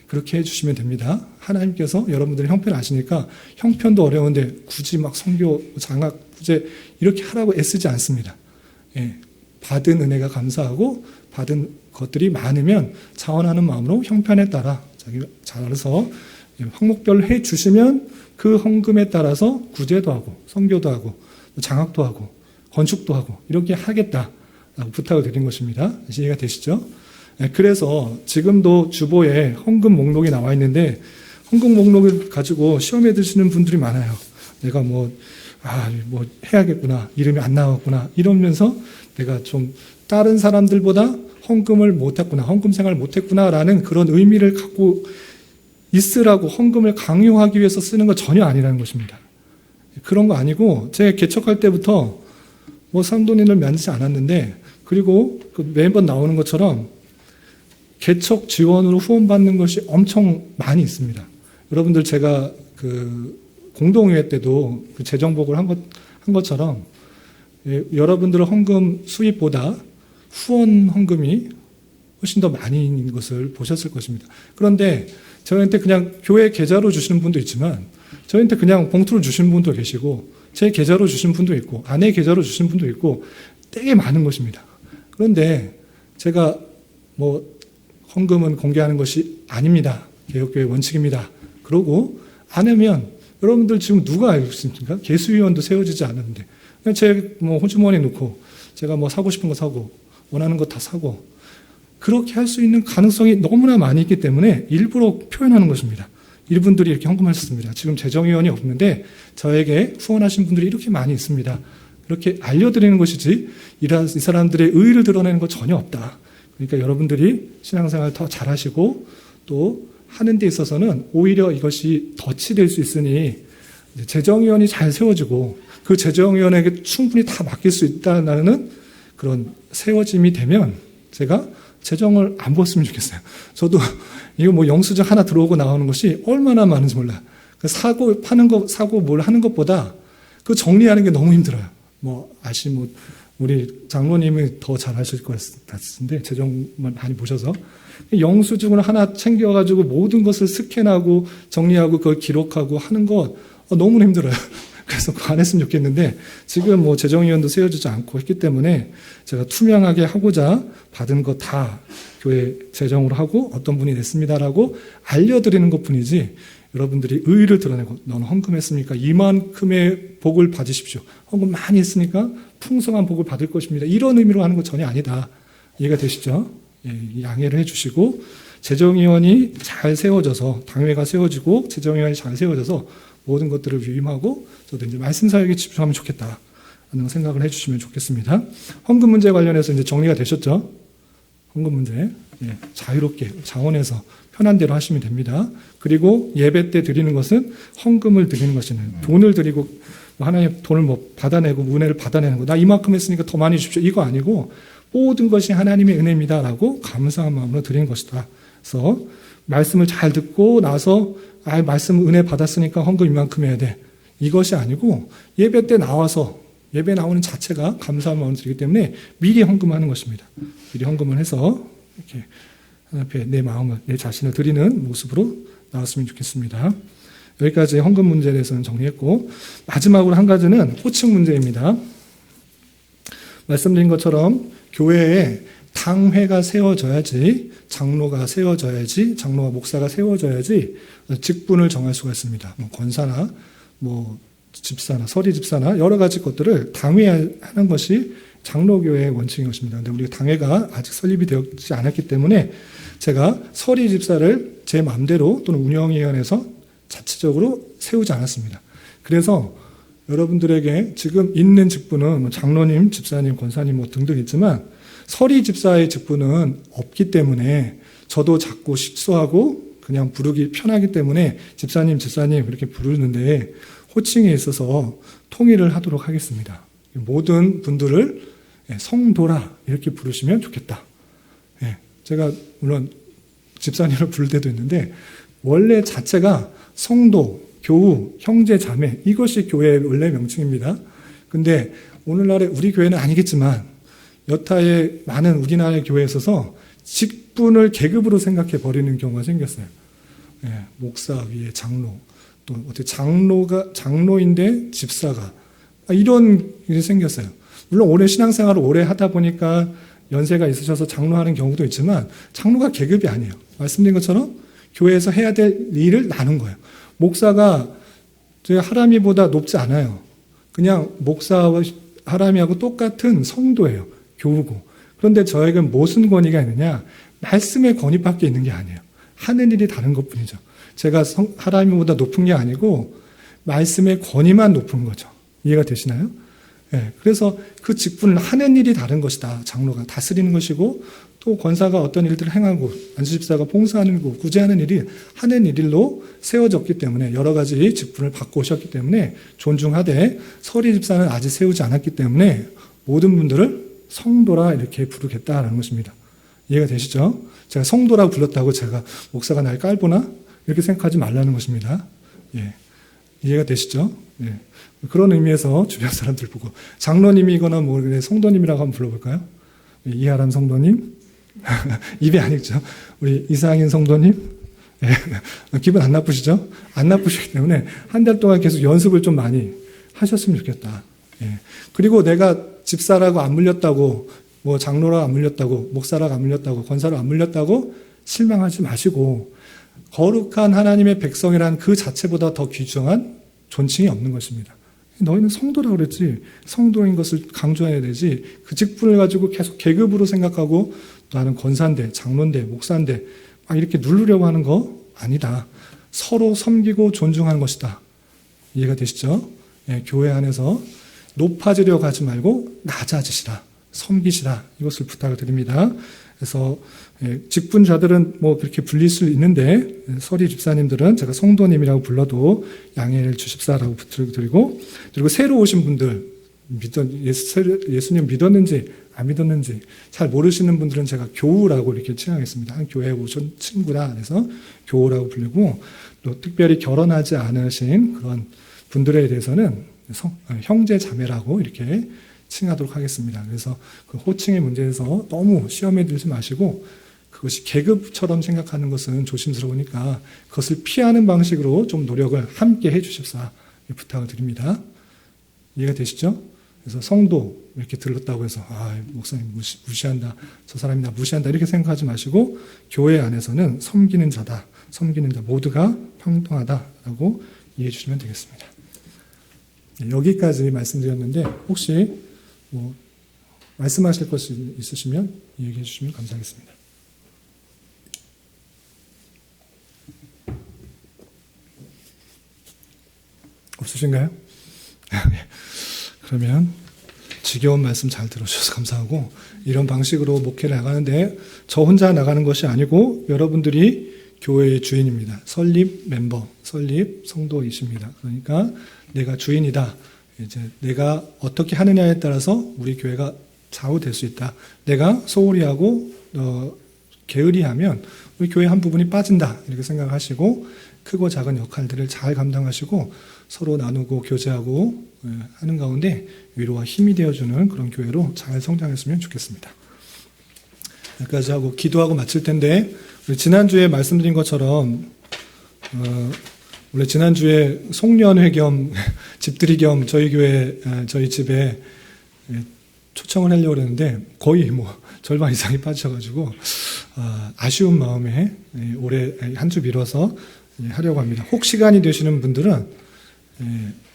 그렇게 해주시면 됩니다. 하나님께서 여러분들의 형편을 아시니까 형편도 어려운데 굳이 막 선교, 장학, 구제 이렇게 하라고 애쓰지 않습니다. 받은 은혜가 감사하고 받은 것들이 많으면 자원하는 마음으로 형편에 따라 자기가 잘 알아서 항목별로 해주시면 그 헌금에 따라서 구제도 하고 선교도 하고 장학도 하고 건축도 하고 이렇게 하겠다라고 부탁을 드린 것입니다. 이해가 되시죠? 그래서 지금도 주보에 헌금 목록이 나와 있는데 헌금 목록을 가지고 시험에 드시는 분들이 많아요. 내가 해야겠구나. 이름이 안 나왔구나. 이러면서 내가 좀 다른 사람들보다 헌금을 못했구나. 헌금 생활을 못했구나라는 그런 의미를 갖고 있으라고 헌금을 강요하기 위해서 쓰는 건 전혀 아니라는 것입니다. 그런 거 아니고 제가 개척할 때부터 성도님을 만지지 않았는데 그리고 매번 나오는 것처럼 개척 지원으로 후원받는 것이 엄청 많이 있습니다. 여러분들 제가 공동회의 때도 재정복을 한 것처럼 여러분들의 헌금 수입보다 후원 헌금이 훨씬 더 많이 있는 것을 보셨을 것입니다. 그런데 저희한테 그냥 교회 계좌로 주시는 분도 있지만 저희한테 그냥 봉투를 주시는 분도 계시고 제 계좌로 주신 분도 있고 아내 계좌로 주신 분도 있고 되게 많은 것입니다. 그런데 제가 헌금은 공개하는 것이 아닙니다. 개혁교회 원칙입니다. 그러고 안 하면 여러분들 지금 누가 알고 있습니까? 개수위원도 세워지지 않았는데 그냥 제 호주머니에 넣고 제가 사고 싶은 거 사고 원하는 거 다 사고 그렇게 할 수 있는 가능성이 너무나 많이 있기 때문에 일부러 표현하는 것입니다. 이분들이 이렇게 헌금하셨습니다. 지금 재정위원이 없는데 저에게 후원하신 분들이 이렇게 많이 있습니다. 이렇게 알려드리는 것이지 이 사람들의 의의를 드러내는 거 전혀 없다. 그러니까 여러분들이 신앙생활 더 잘하시고 또 하는 데 있어서는 오히려 이것이 덫이 될 수 있으니 재정위원이 잘 세워지고 그 재정위원에게 충분히 다 맡길 수 있다는 그런 세워짐이 되면 제가 재정을 안 부었으면 좋겠어요. 저도 이거 영수증 하나 들어오고 나오는 것이 얼마나 많은지 몰라요. 사고 뭘 하는 것보다 그 정리하는 게 너무 힘들어요. 우리 장로님이 더 잘하실 것 같은데 재정을 많이 보셔서 영수증을 하나 챙겨가지고 모든 것을 스캔하고 정리하고 그걸 기록하고 하는 것 너무 힘들어요. 그래서 그거 안 했으면 좋겠는데 지금 뭐 재정위원도 세워주지 않고 했기 때문에 제가 투명하게 하고자 받은 거 다 교회 재정으로 하고 어떤 분이 냈습니다라고 알려드리는 것뿐이지 여러분들이 의의를 드러내고 너는 헌금했습니까? 이만큼의 복을 받으십시오. 헌금 많이 했으니까 풍성한 복을 받을 것입니다. 이런 의미로 하는 거 전혀 아니다. 이해가 되시죠? 예, 양해를 해주시고 재정위원이 잘 세워져서 당회가 세워지고 재정위원이 잘 세워져서 모든 것들을 위임하고 저도 이제 말씀 사역에 집중하면 좋겠다 하는 생각을 해주시면 좋겠습니다. 헌금 문제 관련해서 이제 정리가 되셨죠? 헌금 문제 예, 자유롭게 자원해서 편한 대로 하시면 됩니다. 그리고 예배 때 드리는 것은 헌금을 드리는 것이는 돈을 드리고 하나님 돈을 뭐 받아내고 은혜를 받아내는 거 나 이만큼 했으니까 더 많이 주십시오 이거 아니고 모든 것이 하나님의 은혜입니다라고 감사한 마음으로 드리는 것이다. 그래서 말씀을 잘 듣고 나서 말씀 은혜 받았으니까 헌금 이만큼 해야 돼. 이것이 아니고 예배 때 나와서 예배 나오는 자체가 감사한 마음을 드리기 때문에 미리 헌금하는 것입니다. 미리 헌금을 해서 이렇게 하나님 앞에 내 마음을 내 자신을 드리는 모습으로 나왔으면 좋겠습니다. 여기까지 헌금 문제에 대해서는 정리했고 마지막으로 한 가지는 호칭 문제입니다. 말씀드린 것처럼 교회에 당회가 세워져야지 장로가 세워져야지 장로와 목사가 세워져야지 직분을 정할 수가 있습니다. 뭐 권사나 뭐 집사나 서리 집사나 여러 가지 것들을 당회하는 것이 장로교회의 원칙인 것입니다. 그런데 우리 당회가 아직 설립이 되지 않았기 때문에 제가 서리 집사를 제 마음대로 또는 운영위원회에서 자체적으로 세우지 않았습니다. 그래서 여러분들에게 지금 있는 직분은 뭐 장로님, 집사님, 권사님 뭐 등등 있지만 서리 집사의 직분은 없기 때문에 저도 자꾸 식소하고 그냥 부르기 편하기 때문에 집사님, 집사님 이렇게 부르는데 호칭에 있어서 통일을 하도록 하겠습니다. 모든 분들을 성도라 이렇게 부르시면 좋겠다. 제가 물론 집사님을 부를 때도 있는데 원래 자체가 성도, 교우, 형제, 자매 이것이 교회의 원래 명칭입니다. 근데 오늘날에 우리 교회는 아니겠지만 여타의 많은 우리나라의 교회에 있어서 직분을 계급으로 생각해 버리는 경우가 생겼어요. 목사 위에 장로, 또 어떻게 장로인데 집사가 이런 일이 생겼어요. 물론 오래 신앙생활을 오래 하다 보니까 연세가 있으셔서 장로하는 경우도 있지만 장로가 계급이 아니에요. 말씀드린 것처럼 교회에서 해야 될 일을 나눈 거예요. 목사가 하람이보다 높지 않아요. 그냥 목사와 하람이하고 똑같은 성도예요. 교우고. 그런데 저에게는 무슨 권위가 있느냐? 말씀의 권위밖에 있는 게 아니에요. 하는 일이 다른 것뿐이죠. 제가 하람이보다 높은 게 아니고 말씀의 권위만 높은 거죠. 이해가 되시나요? 그래서 그 직분을 하는 일이 다른 것이다. 장로가 다스리는 것이고 또 권사가 어떤 일들을 행하고 안수집사가 봉사하는 거 구제하는 일이 하는 일로 세워졌기 때문에 여러 가지 직분을 받고 오셨기 때문에 존중하되 서리 집사는 아직 세우지 않았기 때문에 모든 분들을 성도라 이렇게 부르겠다라는 것입니다. 이해가 되시죠? 제가 성도라고 불렀다고 제가 목사가 날 깔보나 이렇게 생각하지 말라는 것입니다. 이해가 되시죠? 그런 의미에서 주변 사람들 보고 장로님이거나 뭐 성도님이라고 한번 불러볼까요? 이하람 성도님, 입에 안 읽죠. 우리 이상인 성도님, 기분 안 나쁘시죠? 안 나쁘시기 때문에 한 달 동안 계속 연습을 좀 많이 하셨으면 좋겠다. 그리고 내가 집사라고 안 물렸다고, 뭐 장로라고 안 물렸다고, 목사라고 안 물렸다고, 권사라고 안 물렸다고 실망하지 마시고 거룩한 하나님의 백성이란 그 자체보다 더 귀중한 존칭이 없는 것입니다. 너희는 성도라고 그랬지 성도인 것을 강조해야 되지 그 직분을 가지고 계속 계급으로 생각하고 나는 권사인데 장로인데 목사인데 막 이렇게 누르려고 하는 거 아니다. 서로 섬기고 존중하는 것이다. 이해가 되시죠? 교회 안에서 높아지려고 하지 말고 낮아지시라. 섬기시라. 이것을 부탁을 드립니다. 그래서 직분자들은 뭐 그렇게 불릴 수 있는데 서리 집사님들은 제가 성도님이라고 불러도 양해를 주십사라고 부탁드리고 그리고 새로 오신 분들 예수님 믿었는지 안 믿었는지 잘 모르시는 분들은 제가 교우라고 이렇게 칭하겠습니다. 한 교회에 오신 친구라 그래서 교우라고 불리고 또 특별히 결혼하지 않으신 그런 분들에 대해서는 형제 자매라고 이렇게 칭하도록 하겠습니다. 그래서 그 호칭의 문제에서 너무 시험에 들지 마시고 그것이 계급처럼 생각하는 것은 조심스러우니까 그것을 피하는 방식으로 좀 노력을 함께 해 주십사 부탁을 드립니다. 이해가 되시죠? 그래서 성도 이렇게 들렀다고 해서 목사님 무시한다, 저 사람이 나 무시한다 이렇게 생각하지 마시고 교회 안에서는 섬기는 자다, 섬기는 자 모두가 평등하다라고 이해해 주시면 되겠습니다. 여기까지 말씀드렸는데 혹시 말씀하실 것이 있으시면 얘기해 주시면 감사하겠습니다. 없으신가요? 그러면 지겨운 말씀 잘 들어주셔서 감사하고 이런 방식으로 목회를 나가는데 저 혼자 나가는 것이 아니고 여러분들이 교회의 주인입니다. 설립 멤버, 설립 성도이십니다. 그러니까 내가 주인이다. 이제 내가 어떻게 하느냐에 따라서 우리 교회가 좌우될 수 있다. 내가 소홀히 하고 게으리하면 우리 교회 한 부분이 빠진다. 이렇게 생각하시고 크고 작은 역할들을 잘 감당하시고 서로 나누고 교제하고 하는 가운데 위로와 힘이 되어주는 그런 교회로 잘 성장했으면 좋겠습니다. 여기까지 하고 기도하고 마칠 텐데 우리 지난주에 말씀드린 것처럼 원래 지난주에 송년회 겸 집들이 겸 저희 교회 저희 집에 초청을 하려고 했는데 거의 절반 이상이 빠지셔가지고 아쉬운 마음에 올해 한 주 미뤄서 하려고 합니다. 혹 시간이 되시는 분들은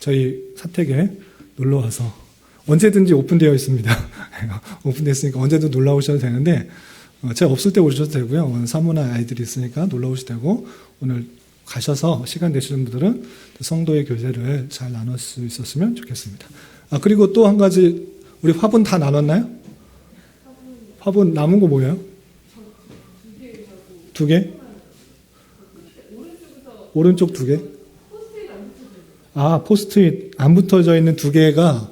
저희 사택에 놀러와서 언제든지 오픈되어 있습니다. 오픈됐으니까 언제든 놀러 오셔도 되는데 제가 없을 때 오셔도 되고요. 오늘 사모나 아이들이 있으니까 놀러 오셔도 되고 오늘 가셔서 시간 되시는 분들은 성도의 교제를 잘 나눌 수 있었으면 좋겠습니다. 그리고 또 한 가지 우리 화분 다 나눴나요? 화분 남은 거 뭐예요? 2개? 오른쪽 2개? 포스트잇 안 붙어져 있는 2개가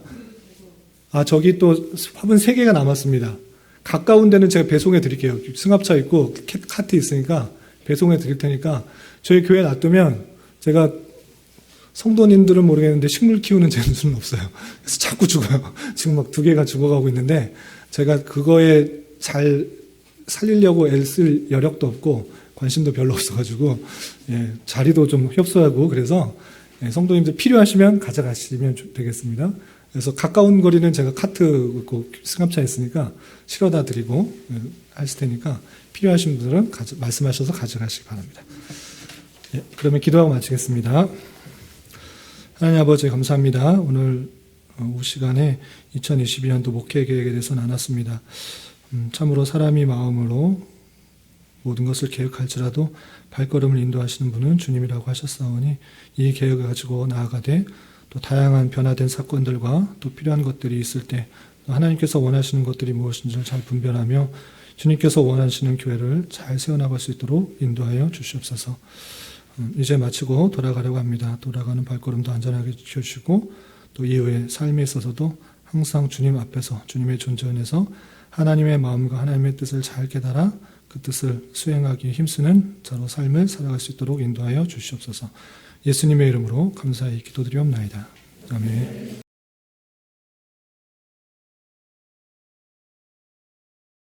저기 또 화분 3개가 남았습니다. 가까운 데는 제가 배송해 드릴게요. 승합차 있고 카트 있으니까 배송해 드릴 테니까 저희 교회에 놔두면 제가 성도님들은 모르겠는데 식물 키우는 재능은 없어요. 그래서 자꾸 죽어요. 지금 막 2개가 죽어가고 있는데 제가 그거에 잘 살리려고 애쓸 여력도 없고 관심도 별로 없어가지고 자리도 좀 협소하고 그래서 성도님들 필요하시면 가져가시면 되겠습니다. 그래서 가까운 거리는 제가 카트 있고 승합차 있으니까 실어다 드리고 하실 테니까 필요하신 분들은 말씀하셔서 가져가시기 바랍니다. 그러면 기도하고 마치겠습니다. 하나님 아버지 감사합니다. 오늘 오후 시간에 2022년도 목회 계획에 대해서 나눴습니다. 참으로 사람이 마음으로 모든 것을 계획할지라도 발걸음을 인도하시는 분은 주님이라고 하셨사오니 이 계획을 가지고 나아가되 또 다양한 변화된 사건들과 또 필요한 것들이 있을 때 하나님께서 원하시는 것들이 무엇인지를 잘 분별하며 주님께서 원하시는 교회를 잘 세워나갈 수 있도록 인도하여 주시옵소서. 이제 마치고 돌아가려고 합니다. 돌아가는 발걸음도 안전하게 지켜주시고 또 이후의 삶에 있어서도 항상 주님 앞에서 주님의 존재 안에서 하나님의 마음과 하나님의 뜻을 잘 깨달아 그 뜻을 수행하기에 힘쓰는 저로 삶을 살아갈 수 있도록 인도하여 주시옵소서. 예수님의 이름으로 감사히 기도드리옵나이다. 아멘.